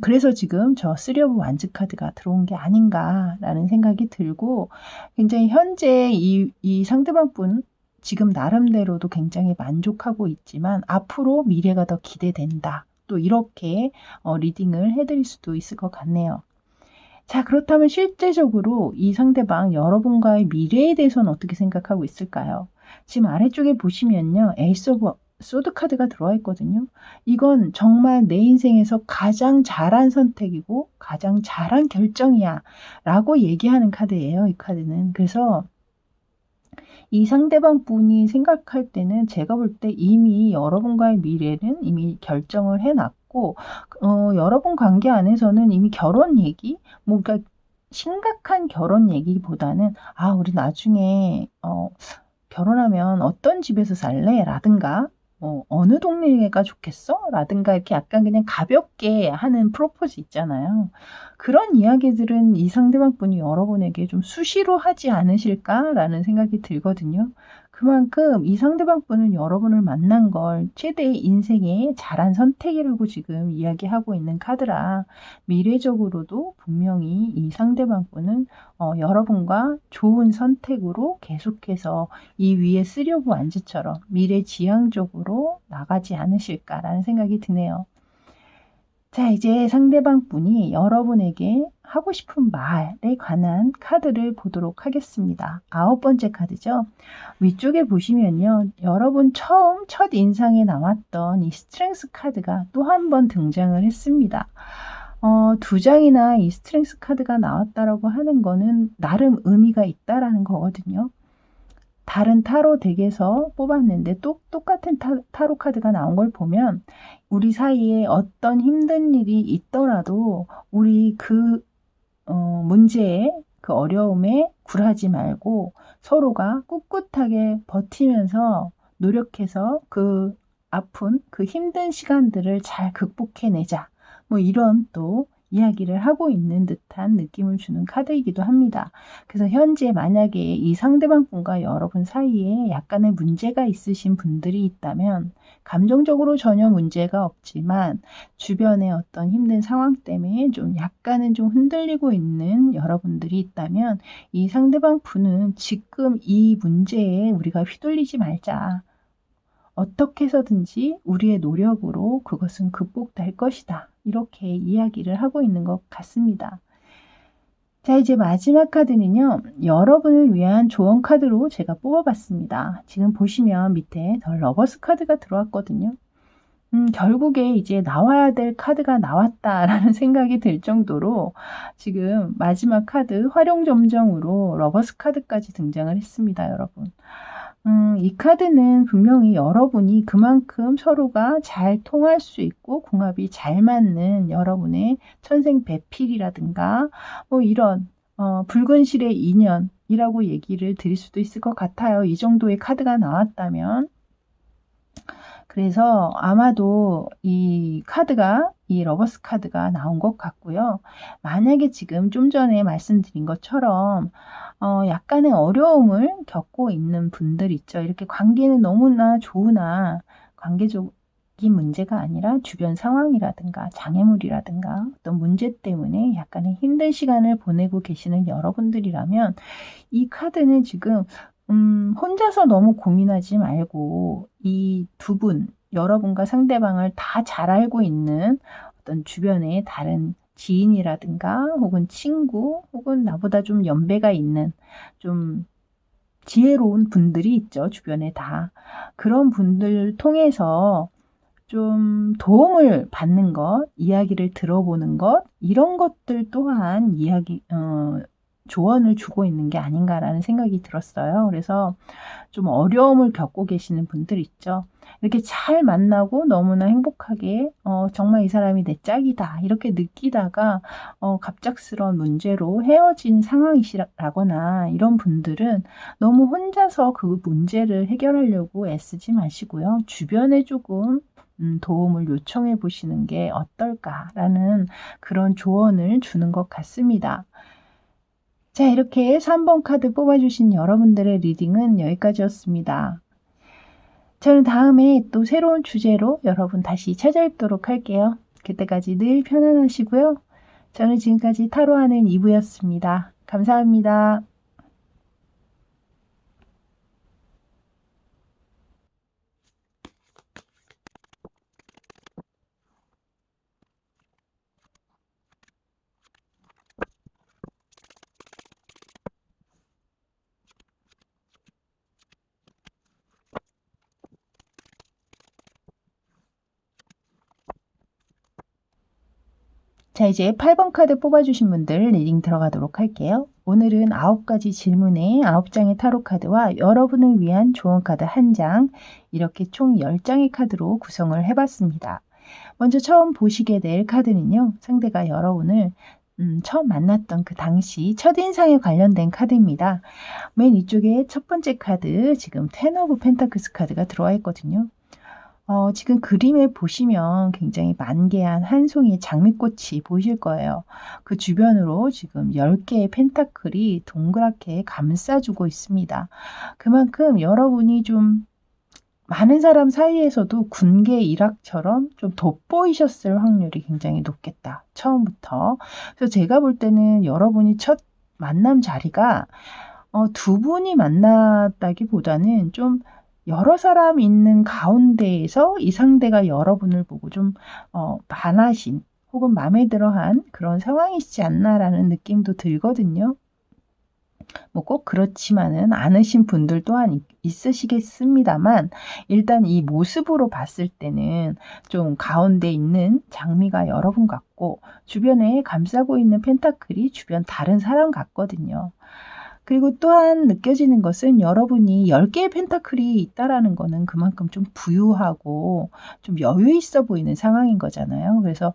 그래서 지금 저 3 오브 완즈 카드가 들어온 게 아닌가라는 생각이 들고, 굉장히 현재 이 상대방 분 지금 나름대로도 굉장히 만족하고 있지만 앞으로 미래가 더 기대된다. 또 이렇게 리딩을 해드릴 수도 있을 것 같네요. 자, 그렇다면 실제적으로 이 상대방 여러분과의 미래에 대해서는 어떻게 생각하고 있을까요? 지금 아래쪽에 보시면요. 에이스 오브 소드 카드가 들어와 있거든요. 이건 정말 내 인생에서 가장 잘한 선택이고 가장 잘한 결정이야 라고 얘기하는 카드예요. 이 카드는. 그래서 이 상대방 분이 생각할 때는 제가 볼 때 이미 여러분과의 미래는 이미 결정을 해놨고, 여러분 관계 안에서는 이미 결혼 얘기, 뭔가 심각한 결혼 얘기보다는 우리 나중에 결혼하면 어떤 집에서 살래? 라든가 어느 동네가 좋겠어? 라든가 이렇게 약간 그냥 가볍게 하는 프로포즈 있잖아요. 그런 이야기들은 이 상대방 분이 여러분에게 좀 수시로 하지 않으실까라는 생각이 들거든요. 그만큼 이 상대방 분은 여러분을 만난 걸 최대의 인생의 잘한 선택이라고 지금 이야기하고 있는 카드라, 미래적으로도 분명히 이 상대방 분은 여러분과 좋은 선택으로 계속해서 이 위에 3 오브 완즈처럼 미래지향적으로 나가지 않으실까라는 생각이 드네요. 자, 이제 상대방 분이 여러분에게 하고 싶은 말에 관한 카드를 보도록 하겠습니다. 9번째 카드죠. 위쪽에 보시면요. 여러분 첫 인상에 나왔던 이 스트렝스 카드가 또 한 번 등장을 했습니다. 2장이나 이 스트렝스 카드가 나왔다라고 하는 거는 나름 의미가 있다라는 거거든요. 다른 타로 덱에서 뽑았는데 똑같은 타로 카드가 나온 걸 보면 우리 사이에 어떤 힘든 일이 있더라도 우리 그 문제에, 그 어려움에 굴하지 말고 서로가 꿋꿋하게 버티면서 노력해서 그 아픈 그 힘든 시간들을 잘 극복해내자. 뭐 이런 또 이야기를 하고 있는 듯한 느낌을 주는 카드이기도 합니다. 그래서 현재 만약에 이 상대방 분과 여러분 사이에 약간의 문제가 있으신 분들이 있다면 감정적으로 전혀 문제가 없지만 주변의 어떤 힘든 상황 때문에 좀 약간은 좀 흔들리고 있는 여러분들이 있다면 이 상대방 분은 지금 이 문제에 우리가 휘둘리지 말자. 어떻게 해서든지 우리의 노력으로 그것은 극복될 것이다. 이렇게 이야기를 하고 있는 것 같습니다. 자, 이제 마지막 카드는요. 여러분을 위한 조언 카드로 제가 뽑아봤습니다. 지금 보시면 밑에 더 러버스 카드가 들어왔거든요. 결국에 이제 나와야 될 카드가 나왔다라는 생각이 들 정도로 지금 마지막 카드 활용점정으로 러버스 카드까지 등장을 했습니다, 여러분. 이 카드는 분명히 여러분이 그만큼 서로가 잘 통할 수 있고 궁합이 잘 맞는 여러분의 천생배필이라든가 뭐 이런 붉은 실의 인연이라고 얘기를 드릴 수도 있을 것 같아요. 이 정도의 카드가 나왔다면. 그래서 아마도 이 카드가 이 러버스 카드가 나온 것 같고요. 만약에 지금 좀 전에 말씀드린 것처럼 약간의 어려움을 겪고 있는 분들 있죠. 이렇게 관계는 너무나 좋으나 관계적인 문제가 아니라 주변 상황이라든가 장애물이라든가 어떤 문제 때문에 약간의 힘든 시간을 보내고 계시는 여러분들이라면 이 카드는 지금 혼자서 너무 고민하지 말고 이 두 분, 여러분과 상대방을 다 잘 알고 있는 어떤 주변의 다른 지인이라든가 혹은 친구 혹은 나보다 좀 연배가 있는 좀 지혜로운 분들이 있죠. 주변에 다. 그런 분들 통해서 좀 도움을 받는 것, 이야기를 들어보는 것, 이런 것들 또한 조언을 주고 있는 게 아닌가라는 생각이 들었어요. 그래서 좀 어려움을 겪고 계시는 분들 있죠. 이렇게 잘 만나고 너무나 행복하게 정말 이 사람이 내 짝이다 이렇게 느끼다가 갑작스러운 문제로 헤어진 상황이시라거나 이런 분들은 너무 혼자서 그 문제를 해결하려고 애쓰지 마시고요. 주변에 조금 도움을 요청해 보시는 게 어떨까라는 그런 조언을 주는 것 같습니다. 자, 이렇게 3번 카드 뽑아주신 여러분들의 리딩은 여기까지였습니다. 저는 다음에 또 새로운 주제로 여러분 다시 찾아뵙도록 할게요. 그때까지 늘 편안하시고요. 저는 지금까지 타로하는 이브였습니다. 감사합니다. 자, 이제 8번 카드 뽑아주신 분들 리딩 들어가도록 할게요. 오늘은 9가지 질문에 9장의 타로 카드와 여러분을 위한 조언 카드 1장, 이렇게 총 10장의 카드로 구성을 해봤습니다. 먼저 처음 보시게 될 카드는요. 상대가 여러분을 처음 만났던 그 당시 첫인상에 관련된 카드입니다. 맨 위쪽에 첫 번째 카드, 지금 텐 오브 펜타클스 카드가 들어와 있거든요. 지금 그림에 보시면 굉장히 만개한 한 송이의 장미꽃이 보이실 거예요. 그 주변으로 지금 10개의 펜타클이 동그랗게 감싸주고 있습니다. 그만큼 여러분이 좀 많은 사람 사이에서도 군계 일학처럼 좀 돋보이셨을 확률이 굉장히 높겠다. 처음부터. 그래서 제가 볼 때는 여러분이 첫 만남 자리가 두 분이 만났다기보다는 좀 여러 사람 있는 가운데에서 이 상대가 여러분을 보고 좀 반하신 혹은 마음에 들어한 그런 상황이시지 않나라는 느낌도 들거든요. 뭐 꼭 그렇지만은 않으신 분들 또한 있으시겠습니다만 일단 이 모습으로 봤을 때는 좀 가운데 있는 장미가 여러분 같고 주변에 감싸고 있는 펜타클이 주변 다른 사람 같거든요. 그리고 또한 느껴지는 것은 여러분이 10개의 펜타클이 있다라는 거는 그만큼 좀 부유하고 좀 여유 있어 보이는 상황인 거잖아요. 그래서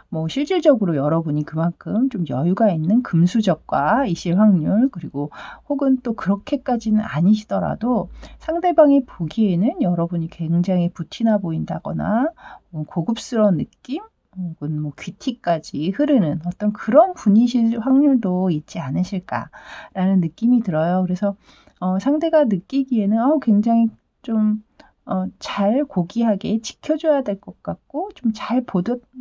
뭐 실질적으로 여러분이 그만큼 좀 여유가 있는 금수저과이실 확률, 그리고 혹은 또 그렇게까지는 아니시더라도 상대방이 보기에는 여러분이 굉장히 부티나 보인다거나 고급스러운 느낌? 혹은 뭐 귀티까지 흐르는 어떤 그런 분이실 확률도 있지 않으실까라는 느낌이 들어요. 그래서 상대가 느끼기에는 굉장히 좀 잘 고귀하게 지켜줘야 될 것 같고 좀 잘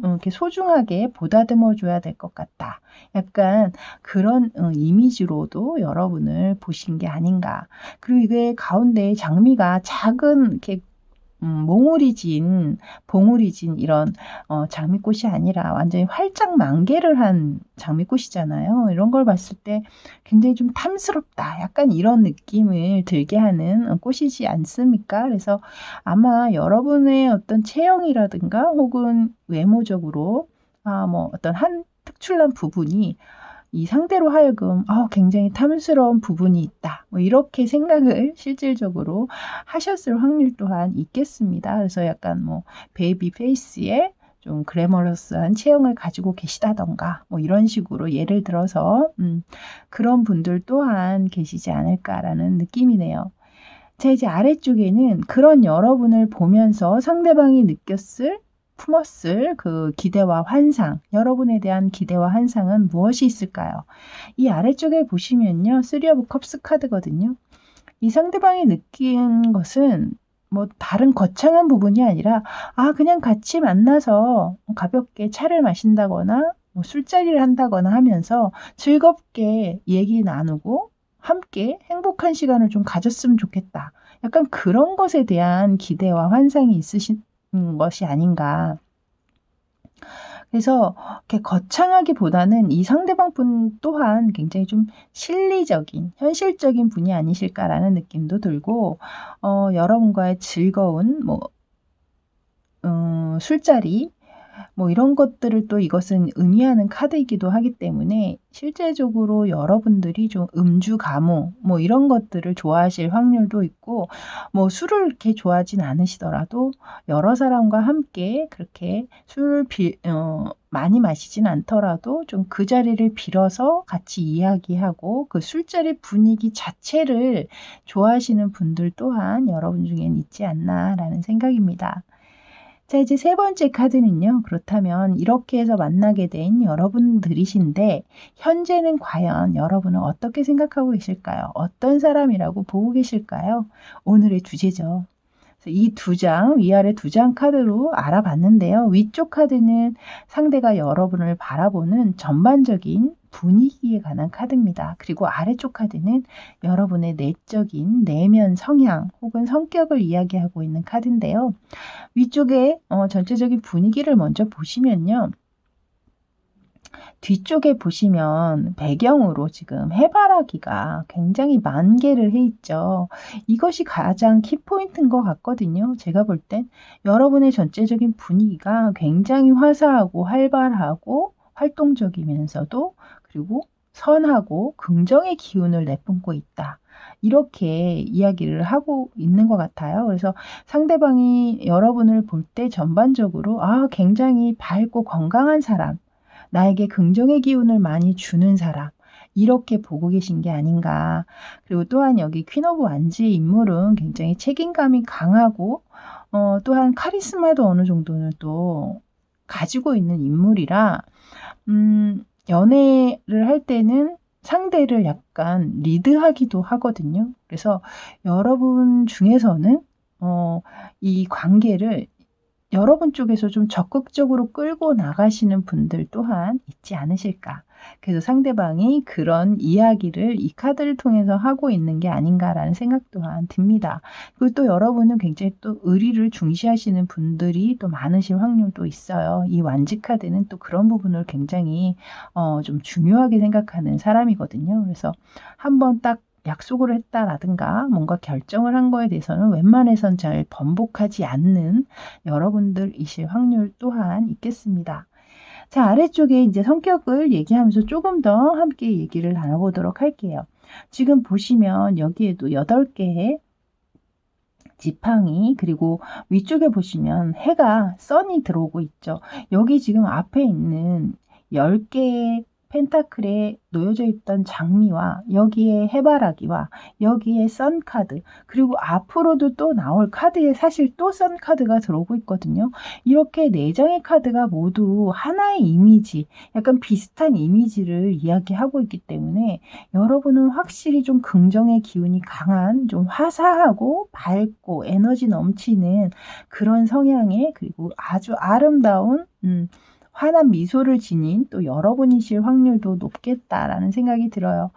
이렇게 소중하게 보다듬어 줘야 될 것 같다. 약간 그런 이미지로도 여러분을 보신 게 아닌가. 그리고 이게 가운데 장미가 작은 이렇게 봉우리 진 이런 장미꽃이 아니라 완전히 활짝 만개를 한 장미꽃이잖아요. 이런 걸 봤을 때 굉장히 좀 탐스럽다. 약간 이런 느낌을 들게 하는 꽃이지 않습니까? 그래서 아마 여러분의 어떤 체형이라든가 혹은 외모적으로 뭐 어떤 한 특출난 부분이 이 상대로 하여금 굉장히 탐스러운 부분이 있다. 뭐 이렇게 생각을 실질적으로 하셨을 확률 또한 있겠습니다. 그래서 약간 뭐 베이비 페이스에 좀 그래머러스한 체형을 가지고 계시다던가 뭐 이런 식으로 예를 들어서 그런 분들 또한 계시지 않을까라는 느낌이네요. 자, 이제 아래쪽에는 그런 여러분을 보면서 상대방이 품었을 그 기대와 환상, 여러분에 대한 기대와 환상은 무엇이 있을까요? 이 아래쪽에 보시면요, 3 오브 컵스 카드거든요. 이 상대방이 느낀 것은 뭐 다른 거창한 부분이 아니라 그냥 같이 만나서 가볍게 차를 마신다거나 뭐 술자리를 한다거나 하면서 즐겁게 얘기 나누고 함께 행복한 시간을 좀 가졌으면 좋겠다. 약간 그런 것에 대한 기대와 환상이 있으신 것이 아닌가. 그래서 이렇게 거창하기보다는 이 상대방 분 또한 굉장히 좀 실리적인, 현실적인 분이 아니실까라는 느낌도 들고, 여러분과의 즐거운 술자리, 뭐 이런 것들을 또 이것은 의미하는 카드이기도 하기 때문에 실제적으로 여러분들이 좀 음주 가무 뭐 이런 것들을 좋아하실 확률도 있고, 뭐 술을 이렇게 좋아하진 않으시더라도 여러 사람과 함께 그렇게 술을 많이 마시진 않더라도 좀 그 자리를 빌어서 같이 이야기하고 그 술자리 분위기 자체를 좋아하시는 분들 또한 여러분 중엔 있지 않나라는 생각입니다. 자, 이제 세 번째 카드는요. 그렇다면 이렇게 해서 만나게 된 여러분들이신데 현재는 과연 여러분은 어떻게 생각하고 계실까요? 어떤 사람이라고 보고 계실까요? 오늘의 주제죠. 이 위아래 2장 카드로 알아봤는데요. 위쪽 카드는 상대가 여러분을 바라보는 전반적인 분위기에 관한 카드입니다. 그리고 아래쪽 카드는 여러분의 내적인 내면 성향 혹은 성격을 이야기하고 있는 카드인데요. 위쪽에 전체적인 분위기를 먼저 보시면요. 뒤쪽에 보시면 배경으로 지금 해바라기가 굉장히 만개를 해 있죠. 이것이 가장 키포인트인 것 같거든요. 제가 볼 땐 여러분의 전체적인 분위기가 굉장히 화사하고 활발하고 활동적이면서도 그리고 선하고 긍정의 기운을 내뿜고 있다. 이렇게 이야기를 하고 있는 것 같아요. 그래서 상대방이 여러분을 볼 때 전반적으로 굉장히 밝고 건강한 사람, 나에게 긍정의 기운을 많이 주는 사람, 이렇게 보고 계신 게 아닌가. 그리고 또한 여기 퀸 오브 완지의 인물은 굉장히 책임감이 강하고 또한 카리스마도 어느 정도는 또 가지고 있는 인물이라 연애를 할 때는 상대를 약간 리드하기도 하거든요. 그래서 여러분 중에서는 이 관계를 여러분 쪽에서 좀 적극적으로 끌고 나가시는 분들 또한 있지 않으실까. 그래서 상대방이 그런 이야기를 이 카드를 통해서 하고 있는 게 아닌가라는 생각 또한 듭니다. 그리고 또 여러분은 굉장히 또 의리를 중시하시는 분들이 또 많으실 확률도 있어요. 이 완지 카드는 또 그런 부분을 굉장히 좀 중요하게 생각하는 사람이거든요. 그래서 한번 딱 약속을 했다라든가 뭔가 결정을 한 거에 대해서는 웬만해선 잘 번복하지 않는 여러분들이실 확률 또한 있겠습니다. 자, 아래쪽에 이제 성격을 얘기하면서 조금 더 함께 얘기를 나눠보도록 할게요. 지금 보시면 여기에도 8개의 지팡이, 그리고 위쪽에 보시면 해가 선이 들어오고 있죠. 여기 지금 앞에 있는 10개의 펜타클에 놓여져 있던 장미와 여기에 해바라기와 여기에 선카드, 그리고 앞으로도 또 나올 카드에 사실 또 선카드가 들어오고 있거든요. 이렇게 4장의 카드가 모두 하나의 이미지, 약간 비슷한 이미지를 이야기하고 있기 때문에 여러분은 확실히 좀 긍정의 기운이 강한, 좀 화사하고 밝고 에너지 넘치는 그런 성향의, 그리고 아주 아름다운 환한 미소를 지닌 또 여러분이실 확률도 높겠다라는 생각이 들어요.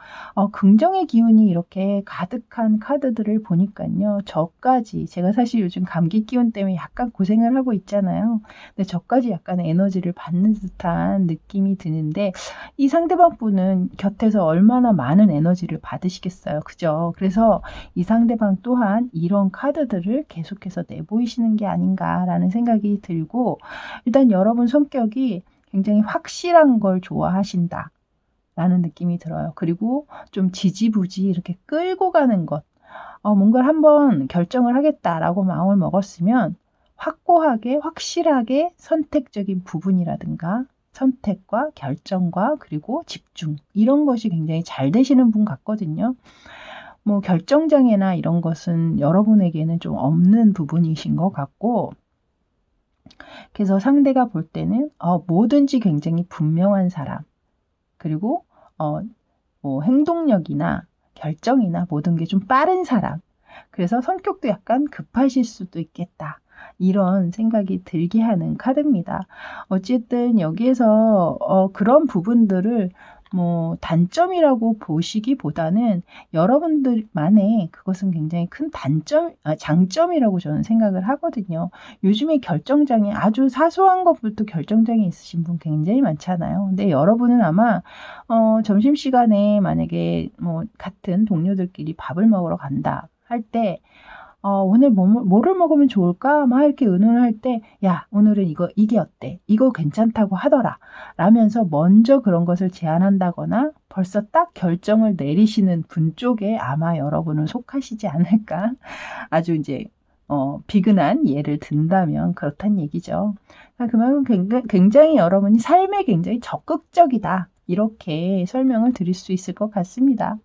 긍정의 기운이 이렇게 가득한 카드들을 보니까요. 저까지, 제가 사실 요즘 감기 기운 때문에 약간 고생을 하고 있잖아요. 근데 저까지 약간 에너지를 받는 듯한 느낌이 드는데, 이 상대방 분은 곁에서 얼마나 많은 에너지를 받으시겠어요. 그죠? 그래서 이 상대방 또한 이런 카드들을 계속해서 내보이시는 게 아닌가라는 생각이 들고, 일단 여러분 성격이 굉장히 확실한 걸 좋아하신다 라는 느낌이 들어요. 그리고 좀 지지부지 이렇게 끌고 가는 것, 뭔가를 한번 결정을 하겠다라고 마음을 먹었으면 확고하게 확실하게 선택적인 부분이라든가 선택과 결정과 그리고 집중, 이런 것이 굉장히 잘 되시는 분 같거든요. 뭐 결정장애나 이런 것은 여러분에게는 좀 없는 부분이신 것 같고, 그래서 상대가 볼 때는 뭐든지 굉장히 분명한 사람, 그리고 뭐 행동력이나 결정이나 모든 게 좀 빠른 사람, 그래서 성격도 약간 급하실 수도 있겠다, 이런 생각이 들게 하는 카드입니다. 어쨌든 여기에서 그런 부분들을 뭐 단점이라고 보시기보다는 여러분들만의 그것은 굉장히 큰 장점이라고 저는 생각을 하거든요. 요즘에 결정장애, 아주 사소한 것부터 결정장애 있으신 분 굉장히 많잖아요. 근데 여러분은 아마 점심시간에 만약에 뭐 같은 동료들끼리 밥을 먹으러 간다 할 때 오늘 뭐를 먹으면 좋을까? 막 이렇게 의논할 때, 야, 오늘은 이게 어때? 이거 괜찮다고 하더라. 라면서 먼저 그런 것을 제안한다거나 벌써 딱 결정을 내리시는 분 쪽에 아마 여러분은 속하시지 않을까? 아주 이제, 비근한 예를 든다면 그렇단 얘기죠. 그만큼 굉장히 여러분이 삶에 굉장히 적극적이다, 이렇게 설명을 드릴 수 있을 것 같습니다.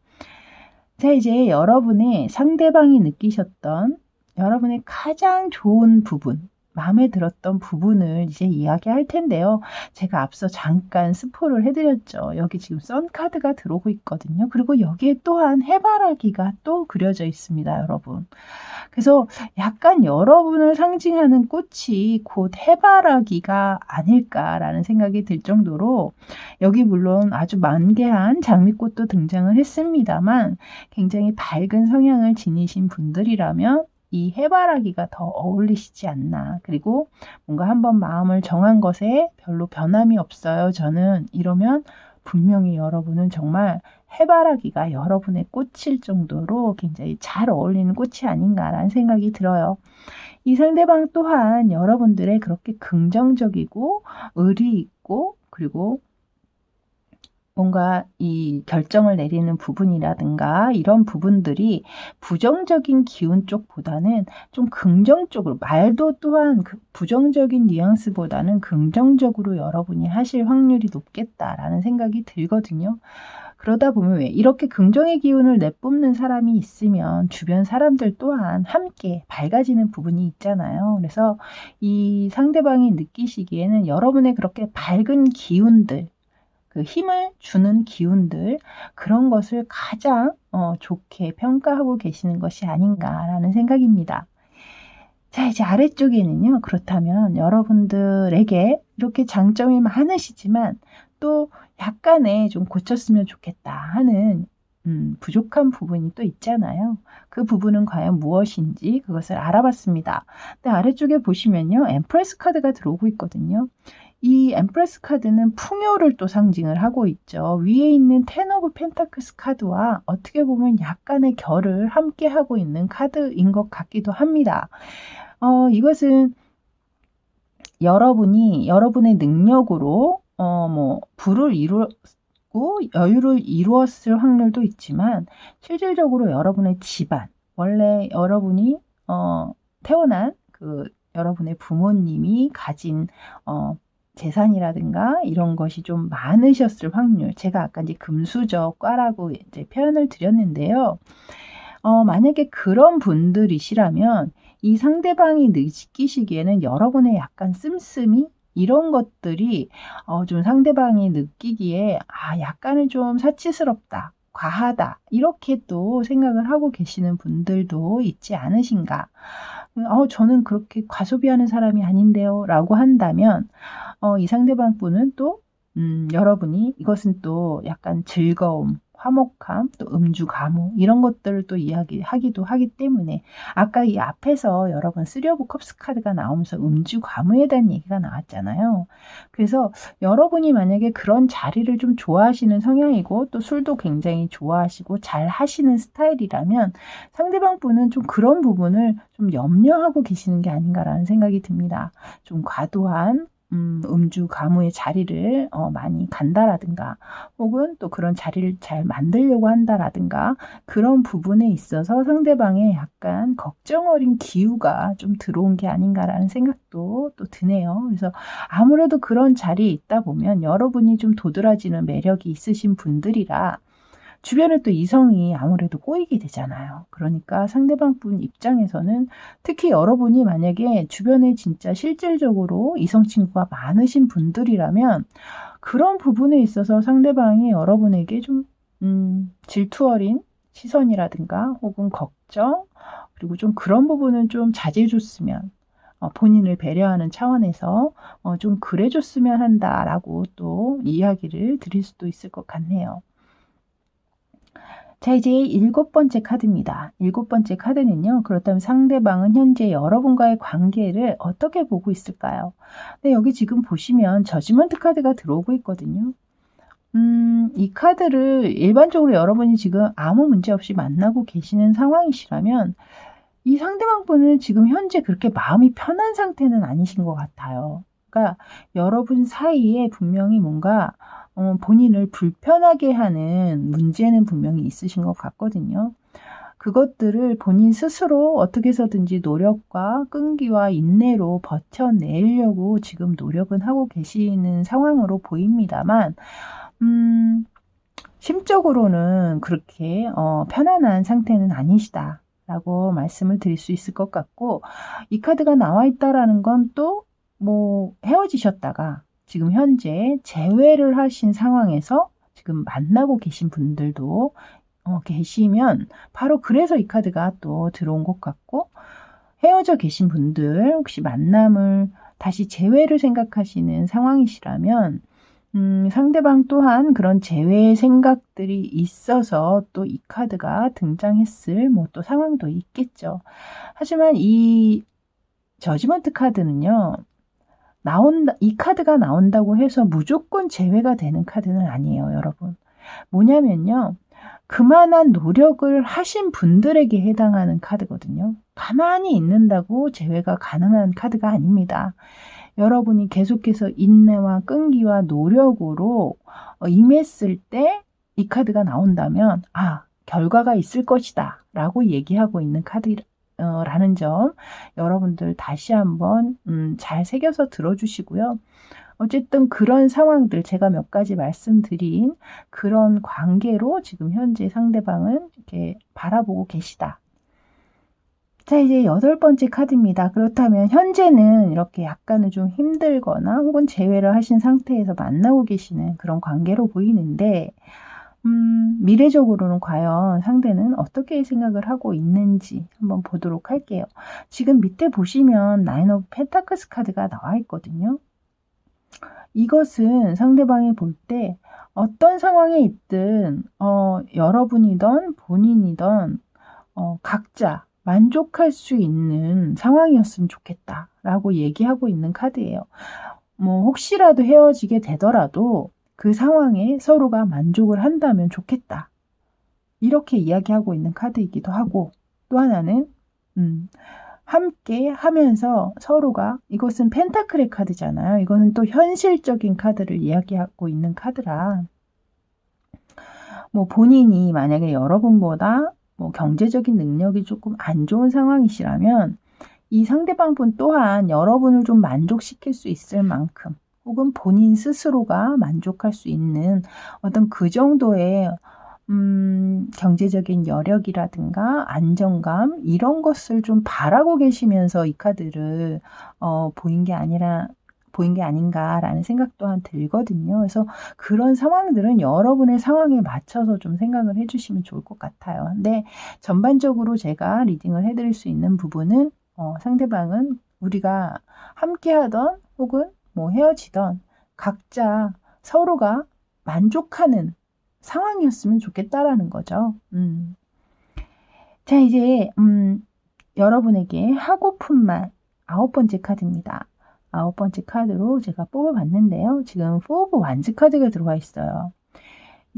자, 이제 여러분의 상대방이 느끼셨던 여러분의 가장 좋은 부분, 마음에 들었던 부분을 이제 이야기할 텐데요. 제가 앞서 잠깐 스포를 해드렸죠. 여기 지금 선카드가 들어오고 있거든요. 그리고 여기에 또한 해바라기가 또 그려져 있습니다, 여러분. 그래서 약간 여러분을 상징하는 꽃이 곧 해바라기가 아닐까라는 생각이 들 정도로, 여기 물론 아주 만개한 장미꽃도 등장을 했습니다만 굉장히 밝은 성향을 지니신 분들이라면 이 해바라기가 더 어울리시지 않나. 그리고 뭔가 한번 마음을 정한 것에 별로 변함이 없어요, 저는, 이러면 분명히 여러분은 정말 해바라기가 여러분의 꽃일 정도로 굉장히 잘 어울리는 꽃이 아닌가라는 생각이 들어요. 이 상대방 또한 여러분들의 그렇게 긍정적이고 의리 있고, 그리고 뭔가 이 결정을 내리는 부분이라든가 이런 부분들이 부정적인 기운 쪽보다는 좀 긍정적으로, 말도 또한 부정적인 뉘앙스보다는 긍정적으로 여러분이 하실 확률이 높겠다라는 생각이 들거든요. 그러다 보면 왜 이렇게 긍정의 기운을 내뿜는 사람이 있으면 주변 사람들 또한 함께 밝아지는 부분이 있잖아요. 그래서 이 상대방이 느끼시기에는 여러분의 그렇게 밝은 기운들, 그 힘을 주는 기운들, 그런 것을 가장 좋게 평가하고 계시는 것이 아닌가라는 생각입니다. 자, 이제 아래쪽에는요, 그렇다면 여러분들에게 이렇게 장점이 많으시지만 또 약간의 좀 고쳤으면 좋겠다 하는 부족한 부분이 또 있잖아요. 그 부분은 과연 무엇인지 그것을 알아봤습니다. 근데 아래쪽에 보시면요, 엠프레스 카드가 들어오고 있거든요. 이 엠프레스 카드는 풍요를 또 상징을 하고 있죠. 위에 있는 텐 오브 펜타클스 카드와 어떻게 보면 약간의 결을 함께 하고 있는 카드인 것 같기도 합니다. 이것은 여러분이 여러분의 능력으로 뭐 부를 이루고 여유를 이루었을 확률도 있지만, 실질적으로 여러분의 집안, 원래 여러분이 태어난 그 여러분의 부모님이 가진 재산이라든가 이런 것이 좀 많으셨을 확률. 제가 아까 이제 금수저과라고 이제 표현을 드렸는데요. 만약에 그런 분들이시라면 이 상대방이 느끼시기에는 여러분의 약간 씀씀이 이런 것들이 좀 상대방이 느끼기에 약간은 좀 사치스럽다, 과하다 이렇게 또 생각을 하고 계시는 분들도 있지 않으신가. 저는 그렇게 과소비하는 사람이 아닌데요 라고 한다면 이 상대방 분은 또 여러분이 이것은 또 약간 즐거움, 화목함, 또 음주 가무 이런 것들을 또 이야기하기도 하기 때문에 아까 이 앞에서 여러분 3 오브 컵스 카드가 나오면서 음주 가무에 대한 얘기가 나왔잖아요. 그래서 여러분이 만약에 그런 자리를 좀 좋아하시는 성향이고 또 술도 굉장히 좋아하시고 잘 하시는 스타일이라면 상대방 분은 좀 그런 부분을 좀 염려하고 계시는 게 아닌가라는 생각이 듭니다. 좀 과도한 음주 가무의 자리를 많이 간다라든가 혹은 또 그런 자리를 잘 만들려고 한다라든가 그런 부분에 있어서 상대방의 약간 걱정 어린 기우가 좀 들어온 게 아닌가라는 생각도 또 드네요. 그래서 아무래도 그런 자리에 있다 보면 여러분이 좀 도드라지는 매력이 있으신 분들이라 주변에 또 이성이 아무래도 꼬이게 되잖아요. 그러니까 상대방 분 입장에서는 특히 여러분이 만약에 주변에 진짜 실질적으로 이성 친구가 많으신 분들이라면 그런 부분에 있어서 상대방이 여러분에게 좀 질투 어린 시선이라든가 혹은 걱정 그리고 좀 그런 부분은 좀 자제해 줬으면 본인을 배려하는 차원에서 좀 그래 줬으면 한다라고 또 이야기를 드릴 수도 있을 것 같네요. 자, 이제 7번째 카드입니다. 7번째 카드는요. 그렇다면 상대방은 현재 여러분과의 관계를 어떻게 보고 있을까요? 네, 여기 지금 보시면 저지먼트 카드가 들어오고 있거든요. 이 카드를 일반적으로 여러분이 지금 아무 문제 없이 만나고 계시는 상황이시라면 이 상대방 분은 지금 현재 그렇게 마음이 편한 상태는 아니신 것 같아요. 그러니까 여러분 사이에 분명히 뭔가 본인을 불편하게 하는 문제는 분명히 있으신 것 같거든요. 그것들을 본인 스스로 어떻게 해서든지 노력과 끈기와 인내로 버텨내려고 지금 노력은 하고 계시는 상황으로 보입니다만 심적으로는 그렇게 편안한 상태는 아니시다 라고 말씀을 드릴 수 있을 것 같고 이 카드가 나와 있다라는 건 또 뭐 헤어지셨다가 지금 현재 재회를 하신 상황에서 지금 만나고 계신 분들도 계시면 바로 그래서 이 카드가 또 들어온 것 같고 헤어져 계신 분들 혹시 만남을 다시 재회를 생각하시는 상황이시라면 상대방 또한 그런 재회의 생각들이 있어서 또 이 카드가 등장했을 뭐 또 상황도 있겠죠. 하지만 이 저지먼트 카드는요. 이 카드가 나온다고 해서 무조건 재회가 되는 카드는 아니에요, 여러분. 뭐냐면요. 그만한 노력을 하신 분들에게 해당하는 카드거든요. 가만히 있는다고 재회가 가능한 카드가 아닙니다. 여러분이 계속해서 인내와 끈기와 노력으로 임했을 때 이 카드가 나온다면 결과가 있을 것이다 라고 얘기하고 있는 카드라는 점 여러분들 다시 한번 잘 새겨서 들어주시고요. 어쨌든 그런 상황들 제가 몇 가지 말씀드린 그런 관계로 지금 현재 상대방은 이렇게 바라보고 계시다. 자, 이제 8번째 카드입니다. 그렇다면 현재는 이렇게 약간은 좀 힘들거나 혹은 재회를 하신 상태에서 만나고 계시는 그런 관계로 보이는데 미래적으로는 과연 상대는 어떻게 생각을 하고 있는지 한번 보도록 할게요. 지금 밑에 보시면 9 오브 펜타클스 카드가 나와 있거든요. 이것은 상대방이 볼 때 어떤 상황에 있든 여러분이든 본인이든 각자 만족할 수 있는 상황이었으면 좋겠다라고 얘기하고 있는 카드예요. 뭐 혹시라도 헤어지게 되더라도 그 상황에 서로가 만족을 한다면 좋겠다. 이렇게 이야기하고 있는 카드이기도 하고 또 하나는 함께 하면서 서로가 이것은 펜타클의 카드잖아요. 이거는 또 현실적인 카드를 이야기하고 있는 카드라 뭐 본인이 만약에 여러분보다 뭐 경제적인 능력이 조금 안 좋은 상황이시라면 이 상대방 분 또한 여러분을 좀 만족시킬 수 있을 만큼 혹은 본인 스스로가 만족할 수 있는 어떤 그 정도의 경제적인 여력이라든가 안정감 이런 것을 좀 바라고 계시면서 이 카드를 보인 게 아닌가라는 생각 또한 들거든요. 그래서 그런 상황들은 여러분의 상황에 맞춰서 좀 생각을 해 주시면 좋을 것 같아요. 근데 전반적으로 제가 리딩을 해 드릴 수 있는 부분은 상대방은 우리가 함께하던 혹은 뭐 헤어지던 각자 서로가 만족하는 상황이었으면 좋겠다라는 거죠. 자, 이제 여러분에게 하고픈 말 9번째 카드입니다. 9번째 카드로 제가 뽑아봤는데요. 지금 4 오브 완즈 카드가 들어와 있어요.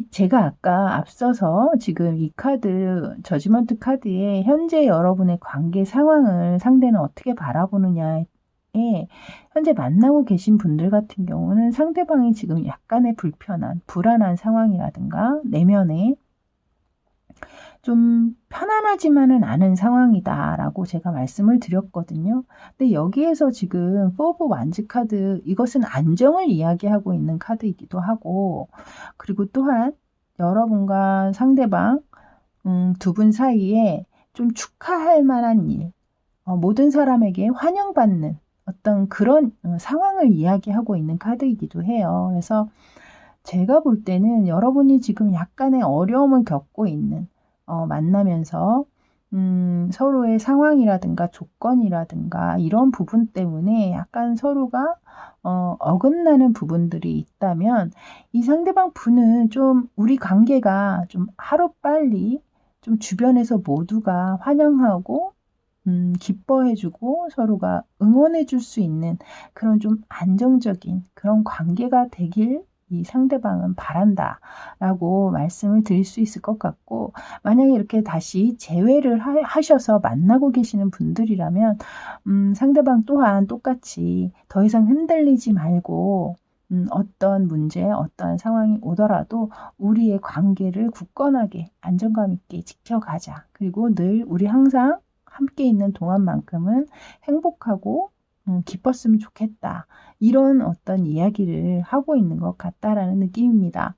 제가 아까 앞서서 지금 이 카드 저지먼트 카드에 현재 여러분의 관계 상황을 상대는 어떻게 바라보느냐에 현재 만나고 계신 분들 같은 경우는 상대방이 지금 약간의 불안한 상황이라든가 내면에 좀 편안하지만은 않은 상황이다라고 제가 말씀을 드렸거든요. 근데 여기에서 지금 4 오브 완즈 카드 이것은 안정을 이야기하고 있는 카드이기도 하고 그리고 또한 여러분과 상대방 두 분 사이에 좀 축하할 만한 일 모든 사람에게 환영받는 어떤 그런 상황을 이야기하고 있는 카드이기도 해요. 그래서 제가 볼 때는 여러분이 지금 약간의 어려움을 겪고 있는 만나면서 서로의 상황이라든가 조건이라든가 이런 부분 때문에 약간 서로가 어긋나는 부분들이 있다면 이 상대방 분은 좀 우리 관계가 좀 하루빨리 좀 주변에서 모두가 환영하고 기뻐해 주고 서로가 응원해 줄 수 있는 그런 좀 안정적인 그런 관계가 되길 이 상대방은 바란다라고 말씀을 드릴 수 있을 것 같고 만약에 이렇게 다시 재회를 하셔서 만나고 계시는 분들이라면 상대방 또한 똑같이 더 이상 흔들리지 말고 어떤 문제, 어떠한 상황이 오더라도 우리의 관계를 굳건하게 안정감 있게 지켜가자. 그리고 늘 우리 항상 함께 있는 동안만큼은 행복하고 기뻤으면 좋겠다. 이런 어떤 이야기를 하고 있는 것 같다라는 느낌입니다.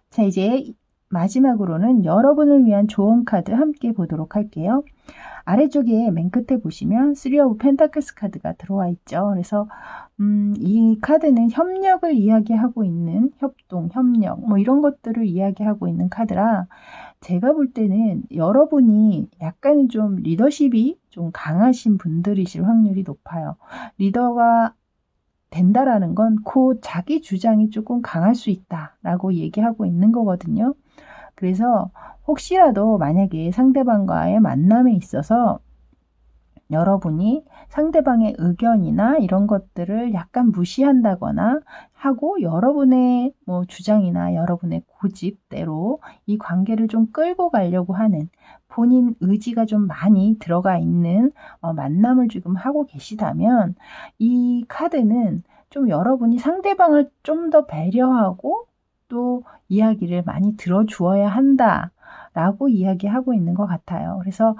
자, 이제 마지막으로는 여러분을 위한 조언 카드 함께 보도록 할게요. 아래쪽에 맨 끝에 보시면 3 오브 펜타클스 카드가 들어와 있죠. 그래서 이 카드는 협력을 이야기하고 있는 협동, 협력 뭐 이런 것들을 이야기하고 있는 카드라 제가 볼 때는 여러분이 약간 좀 리더십이 좀 강하신 분들이실 확률이 높아요. 리더가 된다라는 건 곧 자기 주장이 조금 강할 수 있다라고 얘기하고 있는 거거든요. 그래서 혹시라도 만약에 상대방과의 만남에 있어서 여러분이 상대방의 의견이나 이런 것들을 약간 무시한다거나 하고 여러분의 뭐 주장이나 여러분의 고집대로 이 관계를 좀 끌고 가려고 하는 본인 의지가 좀 많이 들어가 있는 만남을 지금 하고 계시다면 이 카드는 좀 여러분이 상대방을 좀 더 배려하고 또 이야기를 많이 들어주어야 한다. 라고 이야기하고 있는 것 같아요. 그래서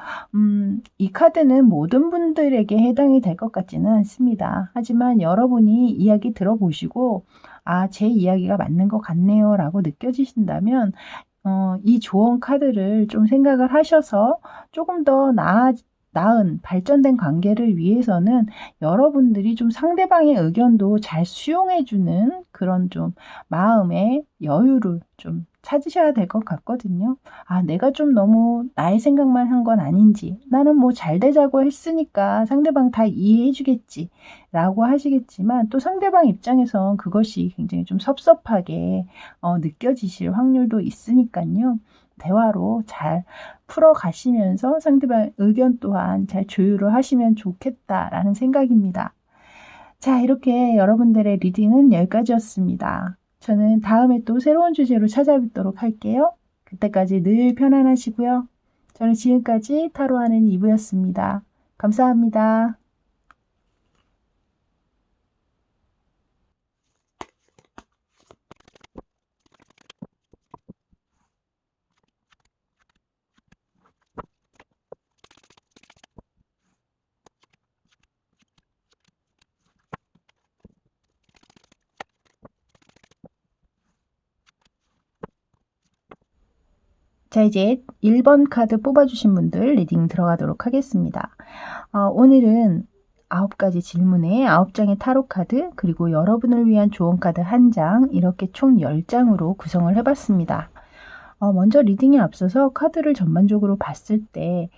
이 카드는 모든 분들에게 해당이 될 것 같지는 않습니다. 하지만 여러분이 이야기 들어보시고 아, 제 이야기가 맞는 것 같네요 라고 느껴지신다면 이 조언 카드를 좀 생각을 하셔서 조금 더 나은 발전된 관계를 위해서는 여러분들이 좀 상대방의 의견도 잘 수용해주는 그런 좀 마음의 여유를 좀 찾으셔야 될 것 같거든요. 아, 내가 좀 너무 나의 생각만 한 건 아닌지, 나는 뭐 잘 되자고 했으니까 상대방 다 이해해 주겠지 라고 하시겠지만 또 상대방 입장에선 그것이 굉장히 좀 섭섭하게 느껴지실 확률도 있으니까요. 대화로 잘 풀어가시면서 상대방 의견 또한 잘 조율을 하시면 좋겠다라는 생각입니다. 자, 이렇게 여러분들의 리딩은 여기까지였습니다. 저는 다음에 또 새로운 주제로 찾아뵙도록 할게요. 그때까지 늘 편안하시고요. 저는 지금까지 타로하는 이브였습니다. 감사합니다. 자, 이제 1번 카드 뽑아주신 분들 리딩 들어가도록 하겠습니다. 오늘은 9가지 질문에 9장의 타로 카드, 그리고 여러분을 위한 조언 카드 1장, 이렇게 총 10장으로 구성을 해봤습니다. 먼저 리딩에 앞서서 카드를 전반적으로 봤을 때,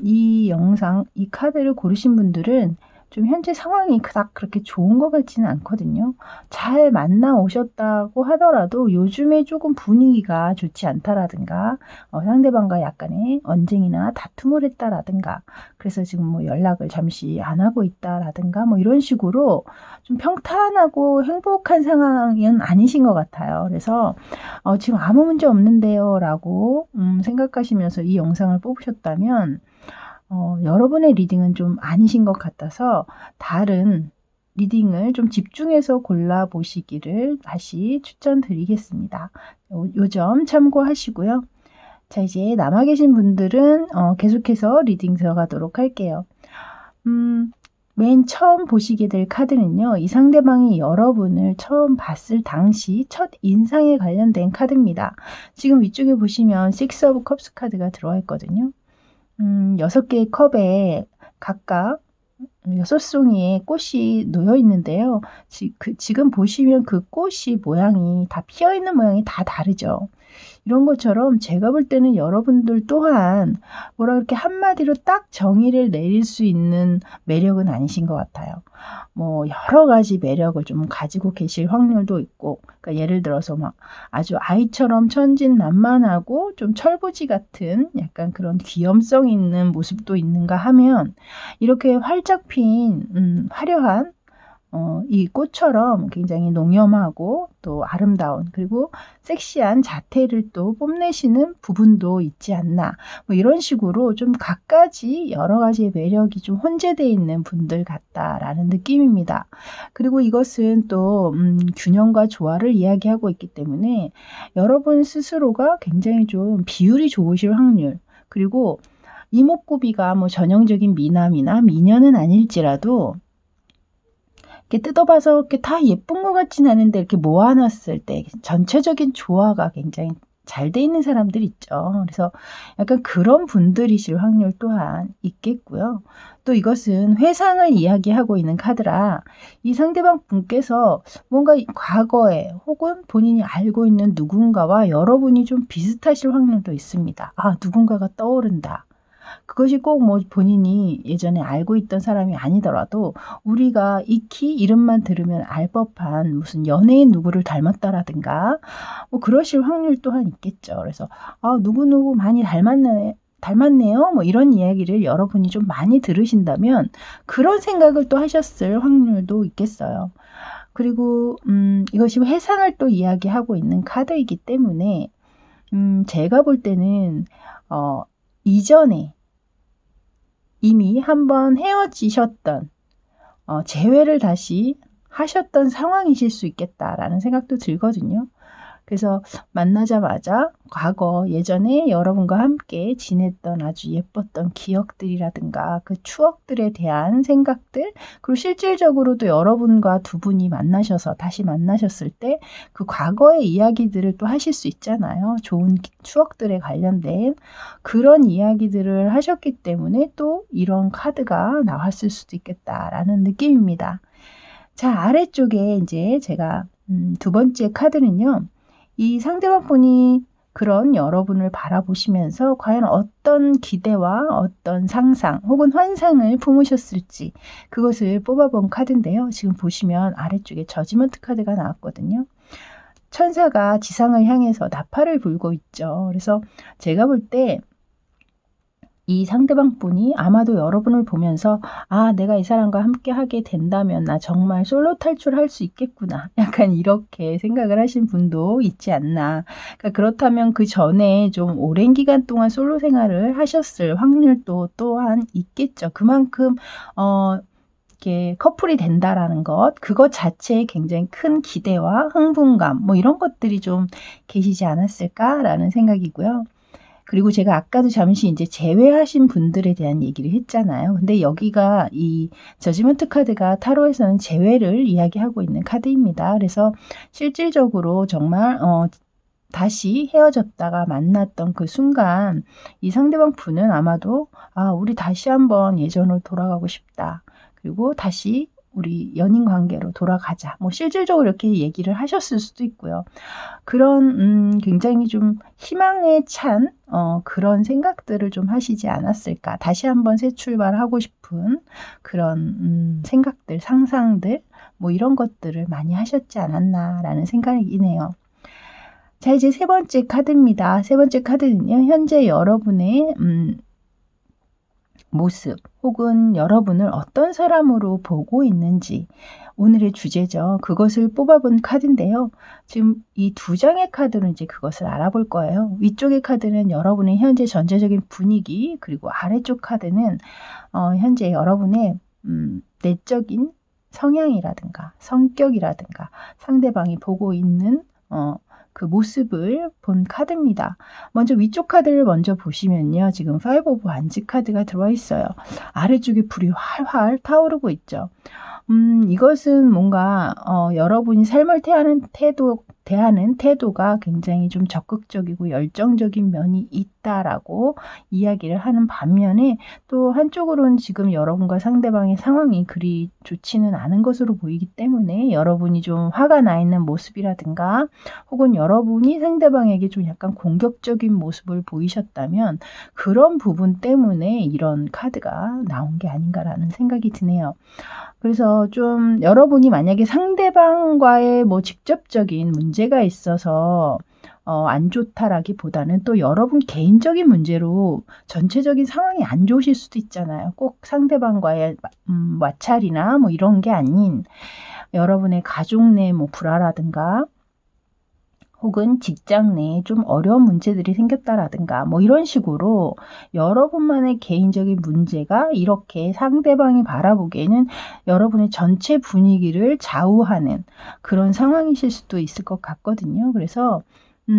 이 영상, 이 카드를 고르신 분들은 좀 현재 상황이 그닥 그렇게 좋은 것 같지는 않거든요. 잘 만나 오셨다고 하더라도 요즘에 조금 분위기가 좋지 않다라든가, 상대방과 약간의 언쟁이나 다툼을 했다라든가, 그래서 지금 뭐 연락을 잠시 안 하고 있다라든가, 뭐 이런 식으로 좀 평탄하고 행복한 상황은 아니신 것 같아요. 그래서 지금 아무 문제 없는데요 라고 생각하시면서 이 영상을 뽑으셨다면, 여러분의 리딩은 좀 아니신 것 같아서 다른 리딩을 좀 집중해서 골라보시기를 다시 추천드리겠습니다. 요 점 참고하시고요. 자, 이제 남아 계신 분들은 계속해서 리딩 들어가도록 할게요. 맨 처음 보시게 될 카드는요, 이 상대방이 여러분을 처음 봤을 당시 첫 인상에 관련된 카드입니다. 지금 위쪽에 보시면 Six of Cups 카드가 들어와 있거든요. 6개의 컵에 각각 6송이의 꽃이 놓여 있는데요. 지금 보시면 그 꽃이 모양이 다 피어 있는 모양이 다 다르죠. 이런 것처럼 제가 볼 때는 여러분들 또한 뭐라 그렇게 한마디로 딱 정의를 내릴 수 있는 매력은 아니신 것 같아요. 뭐 여러 가지 매력을 좀 가지고 계실 확률도 있고, 그러니까 예를 들어서 막 아주 아이처럼 천진난만하고 좀 철부지 같은 약간 그런 귀염성 있는 모습도 있는가 하면, 이렇게 활짝 핀 화려한 이 꽃처럼 굉장히 농염하고 또 아름다운, 그리고 섹시한 자태를 또 뽐내시는 부분도 있지 않나, 뭐 이런 식으로 좀 갖가지 여러 가지의 매력이 좀 혼재되어 있는 분들 같다라는 느낌입니다. 그리고 이것은 또 균형과 조화를 이야기하고 있기 때문에 여러분 스스로가 굉장히 좀 비율이 좋으실 확률, 그리고 이목구비가 뭐 전형적인 미남이나 미녀는 아닐지라도 이렇게 뜯어봐서 이렇게 다 예쁜 것 같진 않은데 이렇게 모아놨을 때 전체적인 조화가 굉장히 잘 돼 있는 사람들 있죠. 그래서 약간 그런 분들이실 확률 또한 있겠고요. 또 이것은 회상을 이야기하고 있는 카드라, 이 상대방 분께서 뭔가 과거에 혹은 본인이 알고 있는 누군가와 여러분이 좀 비슷하실 확률도 있습니다. 누군가가 떠오른다. 그것이 꼭 뭐 본인이 예전에 알고 있던 사람이 아니더라도 우리가 익히 이름만 들으면 알 법한 무슨 연예인 누구를 닮았다라든가 뭐 그러실 확률 또한 있겠죠. 그래서 누구누구 많이 닮았네요. 뭐 이런 이야기를 여러분이 좀 많이 들으신다면 그런 생각을 또 하셨을 확률도 있겠어요. 그리고 이것이 회상을 또 이야기하고 있는 카드이기 때문에 제가 볼 때는 이전에 이미 한번 헤어지셨던, 재회를 다시 하셨던 상황이실 수 있겠다라는 생각도 들거든요. 그래서 만나자마자 과거 예전에 여러분과 함께 지냈던 아주 예뻤던 기억들이라든가 그 추억들에 대한 생각들, 그리고 실질적으로도 여러분과 두 분이 다시 만나셨을 때 그 과거의 이야기들을 또 하실 수 있잖아요. 좋은 추억들에 관련된 그런 이야기들을 하셨기 때문에 또 이런 카드가 나왔을 수도 있겠다라는 느낌입니다. 자, 아래쪽에 이제 제가 두 번째 카드는요, 이 상대방 분이 그런 여러분을 바라보시면서 과연 어떤 기대와 어떤 상상 혹은 환상을 품으셨을지, 그것을 뽑아본 카드인데요. 지금 보시면 아래쪽에 저지먼트 카드가 나왔거든요. 천사가 지상을 향해서 나팔을 불고 있죠. 그래서 제가 볼 때 이 상대방 분이 아마도 여러분을 보면서 내가 이 사람과 함께 하게 된다면 나 정말 솔로 탈출할 수 있겠구나, 약간 이렇게 생각을 하신 분도 있지 않나. 그러니까 그렇다면 그 전에 좀 오랜 기간 동안 솔로 생활을 하셨을 확률도 또한 있겠죠. 그만큼 이렇게 커플이 된다라는 그것 자체에 굉장히 큰 기대와 흥분감, 뭐 이런 것들이 좀 계시지 않았을까라는 생각이고요. 그리고 제가 아까도 잠시 이제 제외하신 분들에 대한 얘기를 했잖아요. 근데 여기가 이 저지먼트 카드가 타로에서는 제외를 이야기하고 있는 카드입니다. 그래서 실질적으로 정말 다시 헤어졌다가 만났던 그 순간 이 상대방 분은 아마도 우리 다시 한번 예전으로 돌아가고 싶다. 그리고 다시 우리 연인 관계로 돌아가자. 뭐 실질적으로 이렇게 얘기를 하셨을 수도 있고요. 그런 굉장히 좀 희망에 찬 그런 생각들을 좀 하시지 않았을까. 다시 한번 새 출발하고 싶은 그런 생각들, 상상들 뭐 이런 것들을 많이 하셨지 않았나라는 생각이네요. 자, 이제 세 번째 카드입니다. 세 번째 카드는요. 현재 여러분의 모습 혹은 여러분을 어떤 사람으로 보고 있는지 오늘의 주제죠. 그것을 뽑아본 카드인데요. 지금 이 두 장의 카드는 이제 그것을 알아볼 거예요. 위쪽의 카드는 여러분의 현재 전체적인 분위기, 그리고 아래쪽 카드는 현재 여러분의 내적인 성향이라든가 성격이라든가 상대방이 보고 있는 그 모습을 본 카드입니다. 먼저 위쪽 카드를 먼저 보시면요. 지금 5 오브 완즈 카드가 들어와 있어요. 아래쪽에 불이 활활 타오르고 있죠. 이것은 뭔가 여러분이 삶을 대하는 태도가 굉장히 좀 적극적이고 열정적인 면이 있다라고 이야기를 하는 반면에 또 한쪽으로는 지금 여러분과 상대방의 상황이 그리 좋지는 않은 것으로 보이기 때문에 여러분이 좀 화가 나 있는 모습이라든가 혹은 여러분이 상대방에게 좀 약간 공격적인 모습을 보이셨다면 그런 부분 때문에 이런 카드가 나온 게 아닌가라는 생각이 드네요. 그래서 좀 여러분이 만약에 상대방과의 뭐 직접적인 문제가 있어서 안 좋다라기보다는 또 여러분 개인적인 문제로 전체적인 상황이 안 좋으실 수도 있잖아요. 꼭 상대방과의 마찰이나 뭐 이런 게 아닌 여러분의 가족 내 뭐 불화라든가 혹은 직장 내에 좀 어려운 문제들이 생겼다라든가 뭐 이런 식으로 여러분만의 개인적인 문제가 이렇게 상대방이 바라보기에는 여러분의 전체 분위기를 좌우하는 그런 상황이실 수도 있을 것 같거든요. 그래서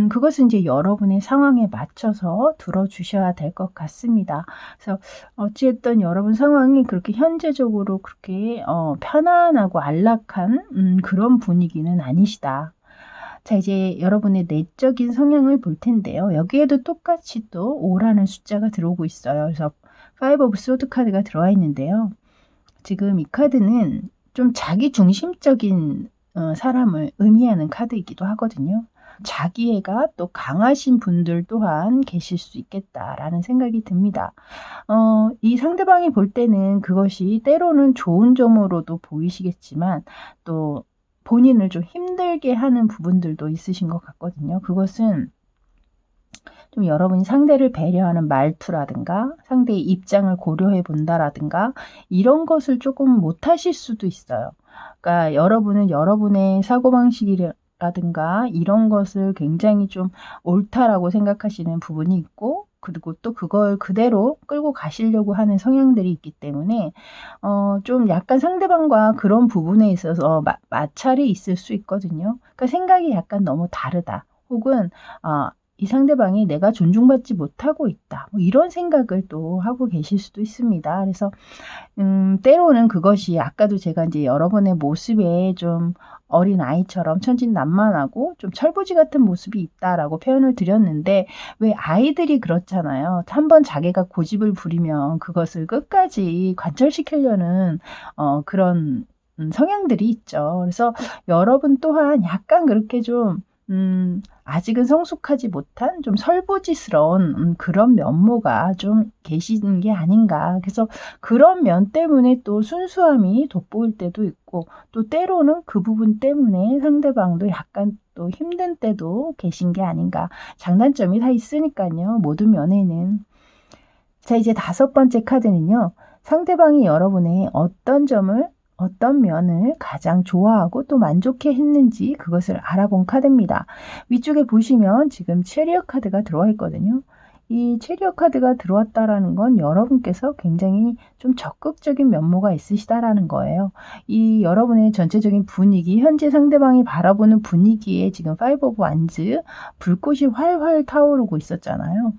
그것은 이제 여러분의 상황에 맞춰서 들어주셔야 될 것 같습니다. 그래서 어찌됐든 여러분 상황이 그렇게 현재적으로 그렇게 편안하고 안락한 그런 분위기는 아니시다. 자, 이제 여러분의 내적인 성향을 볼 텐데요. 여기에도 똑같이 또 5라는 숫자가 들어오고 있어요. 그래서 5 오브 소드 카드가 들어와 있는데요. 지금 이 카드는 좀 자기 중심적인 사람을 의미하는 카드이기도 하거든요. 자기애가 또 강하신 분들 또한 계실 수 있겠다라는 생각이 듭니다. 이 상대방이 볼 때는 그것이 때로는 좋은 점으로도 보이시겠지만 또 본인을 좀 힘들게 하는 부분들도 있으신 것 같거든요. 그것은 좀 여러분이 상대를 배려하는 말투라든가 상대의 입장을 고려해 본다라든가 이런 것을 조금 못하실 수도 있어요. 그러니까 여러분은 여러분의 사고방식이라든가 이런 것을 굉장히 좀 옳다라고 생각하시는 부분이 있고 그리고 또 그걸 그대로 끌고 가시려고 하는 성향들이 있기 때문에 좀 약간 상대방과 그런 부분에 있어서 마찰이 있을 수 있거든요. 그러니까 생각이 약간 너무 다르다. 혹은 이 상대방이 내가 존중받지 못하고 있다. 뭐 이런 생각을 또 하고 계실 수도 있습니다. 그래서 때로는 그것이 아까도 제가 이제 여러분의 모습에 좀 어린 아이처럼 천진난만하고 좀 철부지 같은 모습이 있다라고 표현을 드렸는데 왜 아이들이 그렇잖아요. 한번 자기가 고집을 부리면 그것을 끝까지 관철시키려는 그런 성향들이 있죠. 그래서 여러분 또한 약간 그렇게 좀 아직은 성숙하지 못한 좀 설부지스러운 그런 면모가 좀 계시는 게 아닌가. 그래서 그런 면 때문에 또 순수함이 돋보일 때도 있고 또 때로는 그 부분 때문에 상대방도 약간 또 힘든 때도 계신 게 아닌가. 장단점이 다 있으니까요. 모든 면에는. 자, 이제 5번째 카드는요. 상대방이 여러분의 어떤 면을 가장 좋아하고 또 만족해 했는지 그것을 알아본 카드입니다. 위쪽에 보시면 지금 체리엇 카드가 들어와 있거든요. 이 체리엇 카드가 들어왔다라는 건 여러분께서 굉장히 좀 적극적인 면모가 있으시다라는 거예요. 이 여러분의 전체적인 분위기, 현재 상대방이 바라보는 분위기에 지금 파이브 오브 완즈, 불꽃이 활활 타오르고 있었잖아요.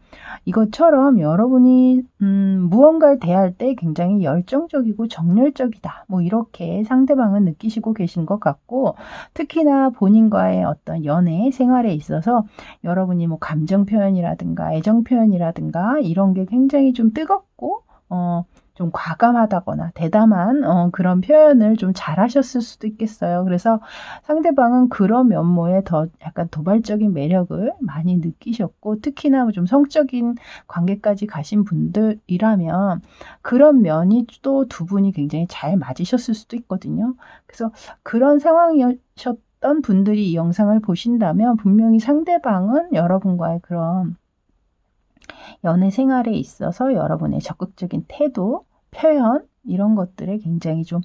이것처럼 여러분이 무언가를 대할 때 굉장히 열정적이고 정열적이다. 뭐 이렇게 상대방은 느끼시고 계신 것 같고, 특히나 본인과의 어떤 연애 생활에 있어서 여러분이 뭐 감정 표현이라든가 애정 표현이라든가 이런 게 굉장히 좀 뜨겁고 좀 과감하다거나 대담한 그런 표현을 좀 잘하셨을 수도 있겠어요. 그래서 상대방은 그런 면모에 더 약간 도발적인 매력을 많이 느끼셨고, 특히나 좀 성적인 관계까지 가신 분들이라면 그런 면이 또 두 분이 굉장히 잘 맞으셨을 수도 있거든요. 그래서 그런 상황이셨던 분들이 이 영상을 보신다면 분명히 상대방은 여러분과의 그런 연애 생활에 있어서 여러분의 적극적인 태도, 표현 이런 것들에 굉장히 좀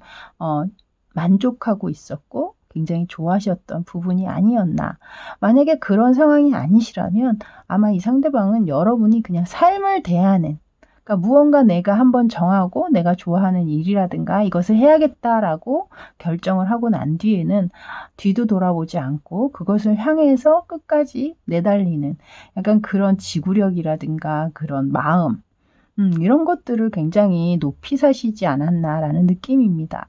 만족하고 있었고 굉장히 좋아하셨던 부분이 아니었나. 만약에 그런 상황이 아니시라면 아마 이 상대방은 여러분이 그냥 삶을 대하는, 그러니까 무언가 내가 한번 정하고 내가 좋아하는 일이라든가 이것을 해야겠다라고 결정을 하고 난 뒤에는 뒤도 돌아보지 않고 그것을 향해서 끝까지 내달리는 약간 그런 지구력이라든가 그런 마음, 이런 것들을 굉장히 높이 사시지 않았나라는 느낌입니다.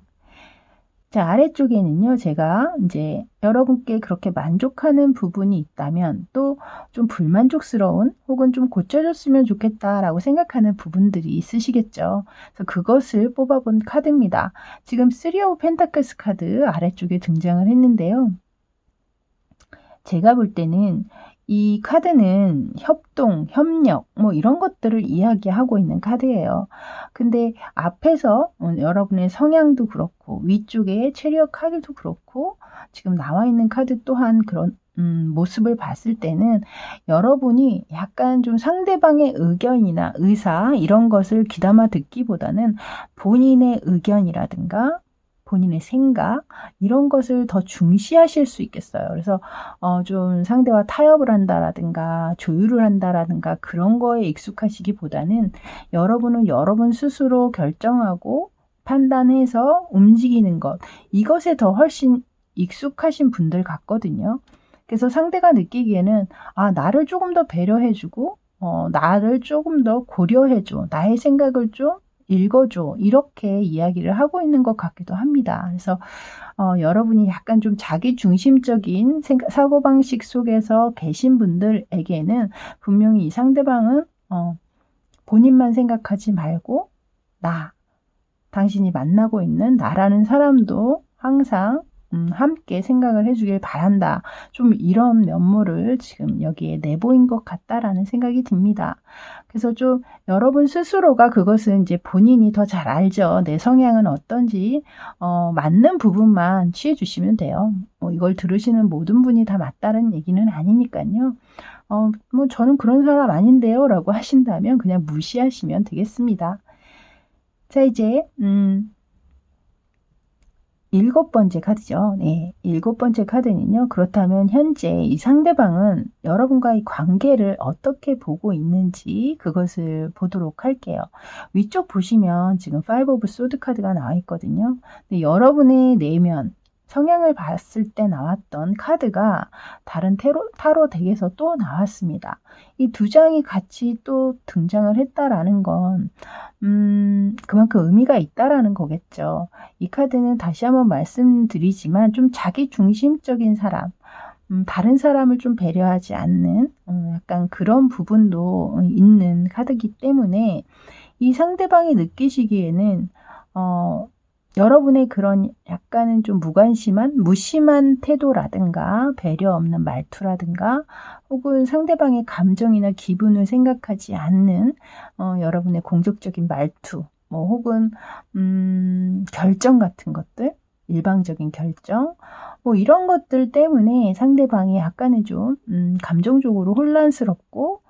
자, 아래쪽에는요, 제가 이제 여러분께 그렇게 만족하는 부분이 있다면 또 좀 불만족스러운 혹은 좀 고쳐줬으면 좋겠다라고 생각하는 부분들이 있으시겠죠. 그래서 그것을 뽑아본 카드입니다. 지금 3 오브 펜타클스 카드 아래쪽에 등장을 했는데요. 제가 볼 때는 이 카드는 협동, 협력 뭐 이런 것들을 이야기하고 있는 카드예요. 근데 앞에서 여러분의 성향도 그렇고 위쪽에 체리엇 카드도 그렇고 지금 나와 있는 카드 또한 그런 모습을 봤을 때는 여러분이 약간 좀 상대방의 의견이나 의사 이런 것을 귀담아 듣기보다는 본인의 의견이라든가 본인의 생각 이런 것을 더 중시하실 수 있겠어요. 그래서 좀 상대와 타협을 한다라든가 조율을 한다라든가 그런 거에 익숙하시기보다는 여러분은 여러분 스스로 결정하고 판단해서 움직이는 것, 이것에 더 훨씬 익숙하신 분들 같거든요. 그래서 상대가 느끼기에는 나를 조금 더 배려해주고 나를 조금 더 고려해줘, 나의 생각을 좀 읽어줘, 이렇게 이야기를 하고 있는 것 같기도 합니다. 그래서 여러분이 약간 좀 자기중심적인 사고방식 속에서 계신 분들에게는 분명히 이 상대방은 본인만 생각하지 말고 당신이 만나고 있는 나라는 사람도 항상 함께 생각을 해주길 바란다. 좀 이런 면모를 지금 여기에 내보인 것 같다라는 생각이 듭니다. 그래서 좀 여러분 스스로가 그것은 이제 본인이 더 잘 알죠. 내 성향은 어떤지 맞는 부분만 취해 주시면 돼요. 이걸 들으시는 모든 분이 다 맞다는 얘기는 아니니까요. 뭐 저는 그런 사람 아닌데요 라고 하신다면 그냥 무시하시면 되겠습니다. 자, 이제 7번째 카드죠. 네, 7번째 카드는요. 그렇다면 현재 이 상대방은 여러분과의 관계를 어떻게 보고 있는지 그것을 보도록 할게요. 위쪽 보시면 지금 5 오브 소드 카드가 나와 있거든요. 근데 여러분의 내면, 성향을 봤을 때 나왔던 카드가 다른 타로 덱에서 또 나왔습니다. 이 두 장이 같이 또 등장을 했다라는 건 그만큼 의미가 있다라는 거겠죠. 이 카드는 다시 한번 말씀드리지만 좀 자기중심적인 사람, 다른 사람을 좀 배려하지 않는 약간 그런 부분도 있는 카드이기 때문에 이 상대방이 느끼시기에는 여러분의 그런 약간은 좀 무심한 태도라든가 배려 없는 말투라든가 혹은 상대방의 감정이나 기분을 생각하지 않는 여러분의 공격적인 말투, 뭐 혹은 결정 같은 것들, 일방적인 결정, 뭐 이런 것들 때문에 상대방이 약간은 좀 감정적으로 혼란스럽고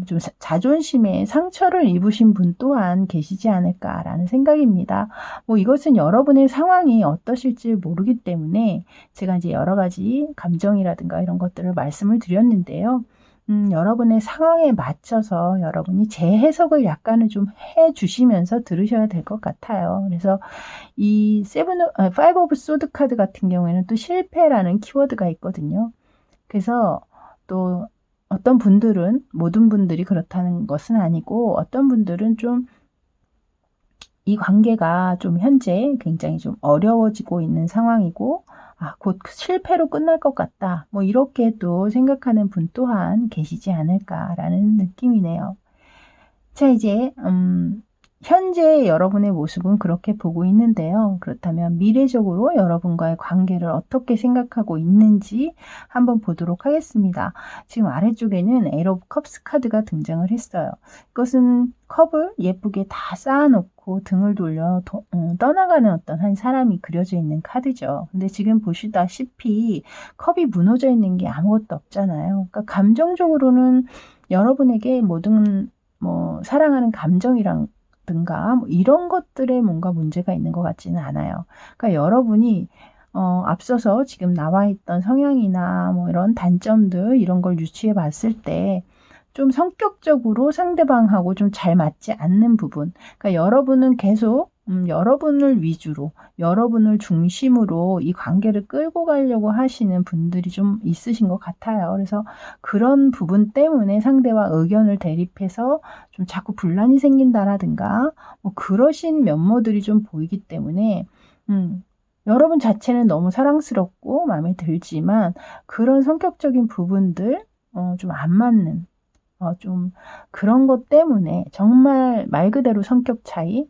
좀 자존심에 상처를 입으신 분 또한 계시지 않을까라는 생각입니다. 뭐 이것은 여러분의 상황이 어떠실지 모르기 때문에 제가 이제 여러 가지 감정이라든가 이런 것들을 말씀을 드렸는데요. 여러분의 상황에 맞춰서 여러분이 재해석을 약간은 좀 해 주시면서 들으셔야 될 것 같아요. 그래서 이 파이브 오브 소드 카드 같은 경우에는 또 실패라는 키워드가 있거든요. 그래서 또 어떤 분들은, 모든 분들이 그렇다는 것은 아니고, 어떤 분들은 좀 이 관계가 좀 현재 굉장히 좀 어려워지고 있는 상황이고, 곧 실패로 끝날 것 같다, 뭐 이렇게 또 생각하는 분 또한 계시지 않을까라는 느낌이네요. 자, 이제 현재 여러분의 모습은 그렇게 보고 있는데요. 그렇다면 미래적으로 여러분과의 관계를 어떻게 생각하고 있는지 한번 보도록 하겠습니다. 지금 아래쪽에는 에이트 오브 컵스 카드가 등장을 했어요. 이것은 컵을 예쁘게 다 쌓아놓고 등을 돌려 떠나가는 어떤 한 사람이 그려져 있는 카드죠. 근데 지금 보시다시피 컵이 무너져 있는 게 아무것도 없잖아요. 그러니까 감정적으로는 여러분에게 모든 사랑하는 감정이라든가 뭐 이런 것들에 뭔가 문제가 있는 것 같지는 않아요. 그러니까 여러분이 앞서서 지금 나와 있던 성향이나 뭐 이런 단점들, 이런 걸 유추해 봤을 때 좀 성격적으로 상대방하고 좀 잘 맞지 않는 부분, 그러니까 여러분은 계속 여러분을 위주로, 여러분을 중심으로 이 관계를 끌고 가려고 하시는 분들이 좀 있으신 것 같아요. 그래서 그런 부분 때문에 상대와 의견을 대립해서 좀 자꾸 분란이 생긴다라든가 뭐 그러신 면모들이 좀 보이기 때문에 여러분 자체는 너무 사랑스럽고 마음에 들지만 그런 성격적인 부분들, 좀 안 맞는, 좀 그런 것 때문에, 정말 말 그대로 성격 차이,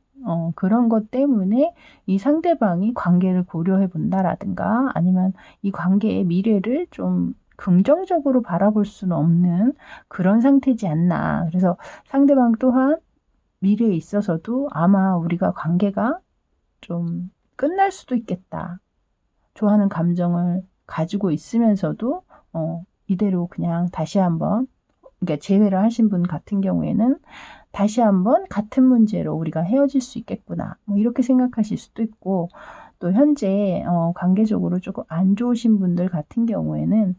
그런 것 때문에 이 상대방이 관계를 고려해 본다라든가 아니면 이 관계의 미래를 좀 긍정적으로 바라볼 수는 없는 그런 상태지 않나. 그래서 상대방 또한 미래에 있어서도 아마 우리가 관계가 좀 끝날 수도 있겠다, 좋아하는 감정을 가지고 있으면서도 이대로 그냥 다시 한번, 그러니까 재회를 하신 분 같은 경우에는 다시 한번 같은 문제로 우리가 헤어질 수 있겠구나, 뭐 이렇게 생각하실 수도 있고, 또 현재 관계적으로 조금 안 좋으신 분들 같은 경우에는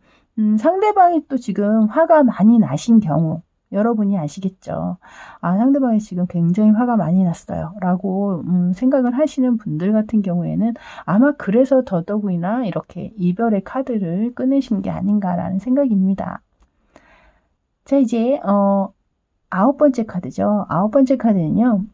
상대방이 또 지금 화가 많이 나신 경우, 여러분이 아시겠죠. 상대방이 지금 굉장히 화가 많이 났어요 라고 생각을 하시는 분들 같은 경우에는 아마 그래서 더더구나 이렇게 이별의 카드를 꺼내신 게 아닌가라는 생각입니다. 자, 이제 9번째 카드죠. 9번째 카드는요,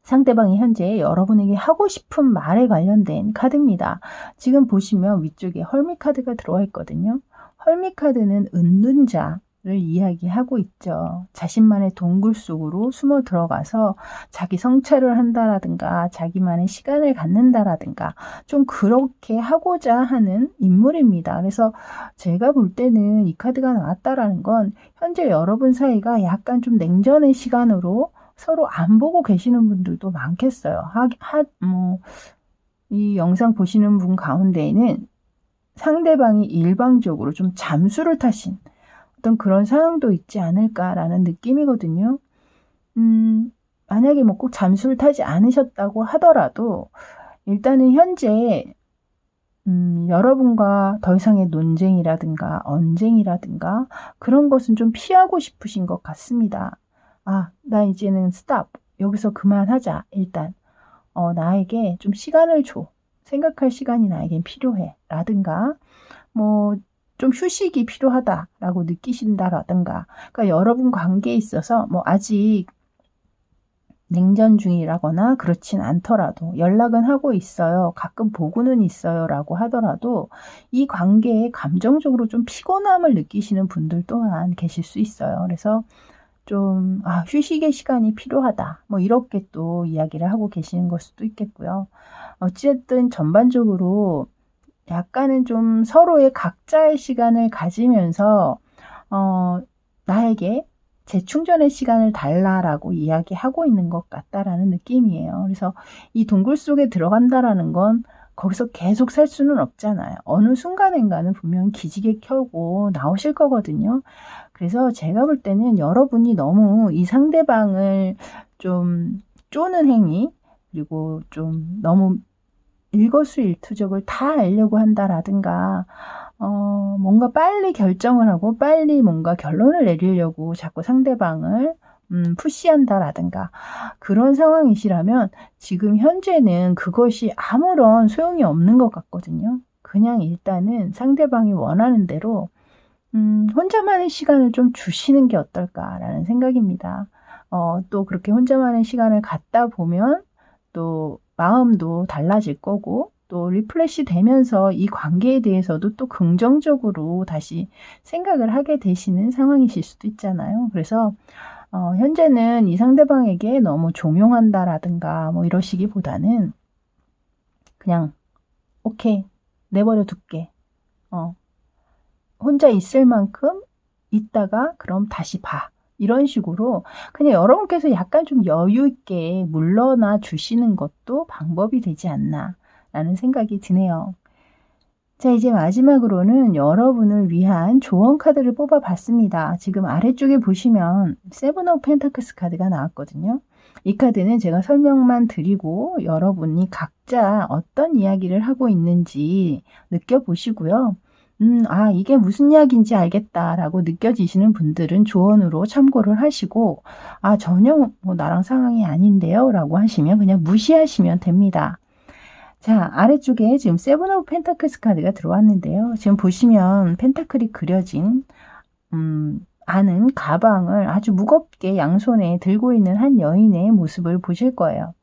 상대방이 현재 여러분에게 하고 싶은 말에 관련된 카드입니다. 지금 보시면 위쪽에 헐밋 카드가 들어와 있거든요. 헐밋 카드는 은둔 자를 이야기하고 있죠. 자신만의 동굴 속으로 숨어 들어가서 자기 성찰을 한다라든가 자기만의 시간을 갖는다라든가 좀 그렇게 하고자 하는 인물입니다. 그래서 제가 볼 때는 이 카드가 나왔다라는 건 현재 여러분 사이가 약간 좀 냉전의 시간으로 서로 안 보고 계시는 분들도 많겠어요. 이 영상 보시는 분 가운데에는 상대방이 일방적으로 좀 잠수를 타신 어떤 그런 상황도 있지 않을까라는 느낌이거든요. 만약에 뭐 꼭 잠수를 타지 않으셨다고 하더라도 일단은 현재 여러분과 더 이상의 논쟁이라든가 언쟁이라든가 그런 것은 좀 피하고 싶으신 것 같습니다. 나 이제는 스탑. 여기서 그만하자. 일단 나에게 좀 시간을 줘. 생각할 시간이 나에겐 필요해. 라든가 뭐 좀 휴식이 필요하다라고 느끼신다라든가, 그러니까 여러분 관계에 있어서 뭐 아직 냉전 중이라거나 그렇진 않더라도 연락은 하고 있어요, 가끔 보고는 있어요 라고 하더라도 이 관계에 감정적으로 좀 피곤함을 느끼시는 분들 또한 계실 수 있어요. 그래서 좀 휴식의 시간이 필요하다, 뭐 이렇게 또 이야기를 하고 계시는 걸 수도 있겠고요. 어쨌든 전반적으로 약간은 좀 서로의 각자의 시간을 가지면서 나에게 재충전의 시간을 달라라고 이야기하고 있는 것 같다라는 느낌이에요. 그래서 이 동굴 속에 들어간다라는 건 거기서 계속 살 수는 없잖아요. 어느 순간인가는 분명 기지개 켜고 나오실 거거든요. 그래서 제가 볼 때는 여러분이 너무 이 상대방을 좀 쪼는 행위, 그리고 좀 너무 일거수일투족을 다 알려고 한다라든가 뭔가 빨리 결정을 하고 빨리 뭔가 결론을 내리려고 자꾸 상대방을 푸시한다라든가 그런 상황이시라면 지금 현재는 그것이 아무런 소용이 없는 것 같거든요. 그냥 일단은 상대방이 원하는 대로 혼자만의 시간을 좀 주시는 게 어떨까라는 생각입니다. 또 그렇게 혼자만의 시간을 갖다 보면 또 마음도 달라질 거고 또 리프레시 되면서 이 관계에 대해서도 또 긍정적으로 다시 생각을 하게 되시는 상황이실 수도 있잖아요. 그래서 현재는 이 상대방에게 너무 종용한다라든가 뭐 이러시기보다는 그냥 오케이 내버려 둘게. 혼자 있을 만큼 있다가 그럼 다시 봐. 이런 식으로 그냥 여러분께서 약간 좀 여유 있게 물러나 주시는 것도 방법이 되지 않나 라는 생각이 드네요. 자, 이제 마지막으로는 여러분을 위한 조언 카드를 뽑아 봤습니다. 지금 아래쪽에 보시면 세븐 오브 펜타클스 카드가 나왔거든요. 이 카드는 제가 설명만 드리고 여러분이 각자 어떤 이야기를 하고 있는지 느껴보시고요. 이게 무슨 이야기인지 알겠다라고 느껴지시는 분들은 조언으로 참고를 하시고, 전혀 뭐 나랑 상황이 아닌데요 라고 하시면 그냥 무시하시면 됩니다. 자, 아래쪽에 지금 세븐 오브 펜타클스 카드가 들어왔는데요. 지금 보시면 펜타클이 그려진 아는 가방을 아주 무겁게 양손에 들고 있는 한 여인의 모습을 보실 거예요.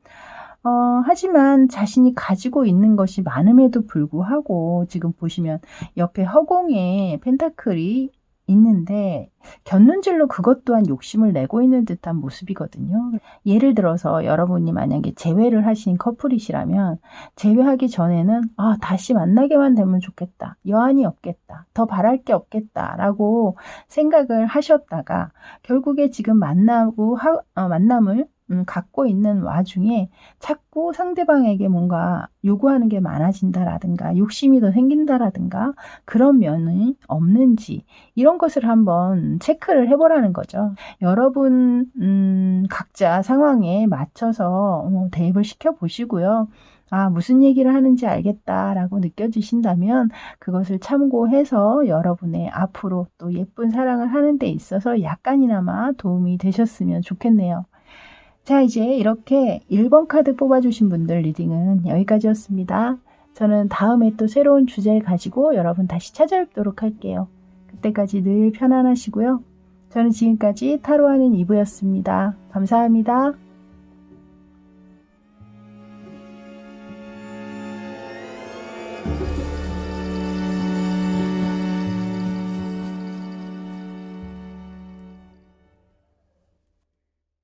하지만 자신이 가지고 있는 것이 많음에도 불구하고 지금 보시면 옆에 허공에 펜타클이 있는데 곁눈질로 그것 또한 욕심을 내고 있는 듯한 모습이거든요. 예를 들어서 여러분이 만약에 재회를 하신 커플이시라면 재회하기 전에는 다시 만나게만 되면 좋겠다. 여한이 없겠다. 더 바랄 게 없겠다. 라고 생각을 하셨다가 결국에 지금 만남을 갖고 있는 와중에 자꾸 상대방에게 뭔가 요구하는 게 많아진다라든가 욕심이 더 생긴다라든가 그런 면이 없는지 이런 것을 한번 체크를 해보라는 거죠. 여러분 각자 상황에 맞춰서 대입을 시켜보시고요. 무슨 얘기를 하는지 알겠다라고 느껴지신다면 그것을 참고해서 여러분의 앞으로 또 예쁜 사랑을 하는 데 있어서 약간이나마 도움이 되셨으면 좋겠네요. 자, 이제 이렇게 1번 카드 뽑아주신 분들 리딩은 여기까지였습니다. 저는 다음에 또 새로운 주제를 가지고 여러분 다시 찾아뵙도록 할게요. 그때까지 늘 편안하시고요. 저는 지금까지 타로하는 이브였습니다. 감사합니다.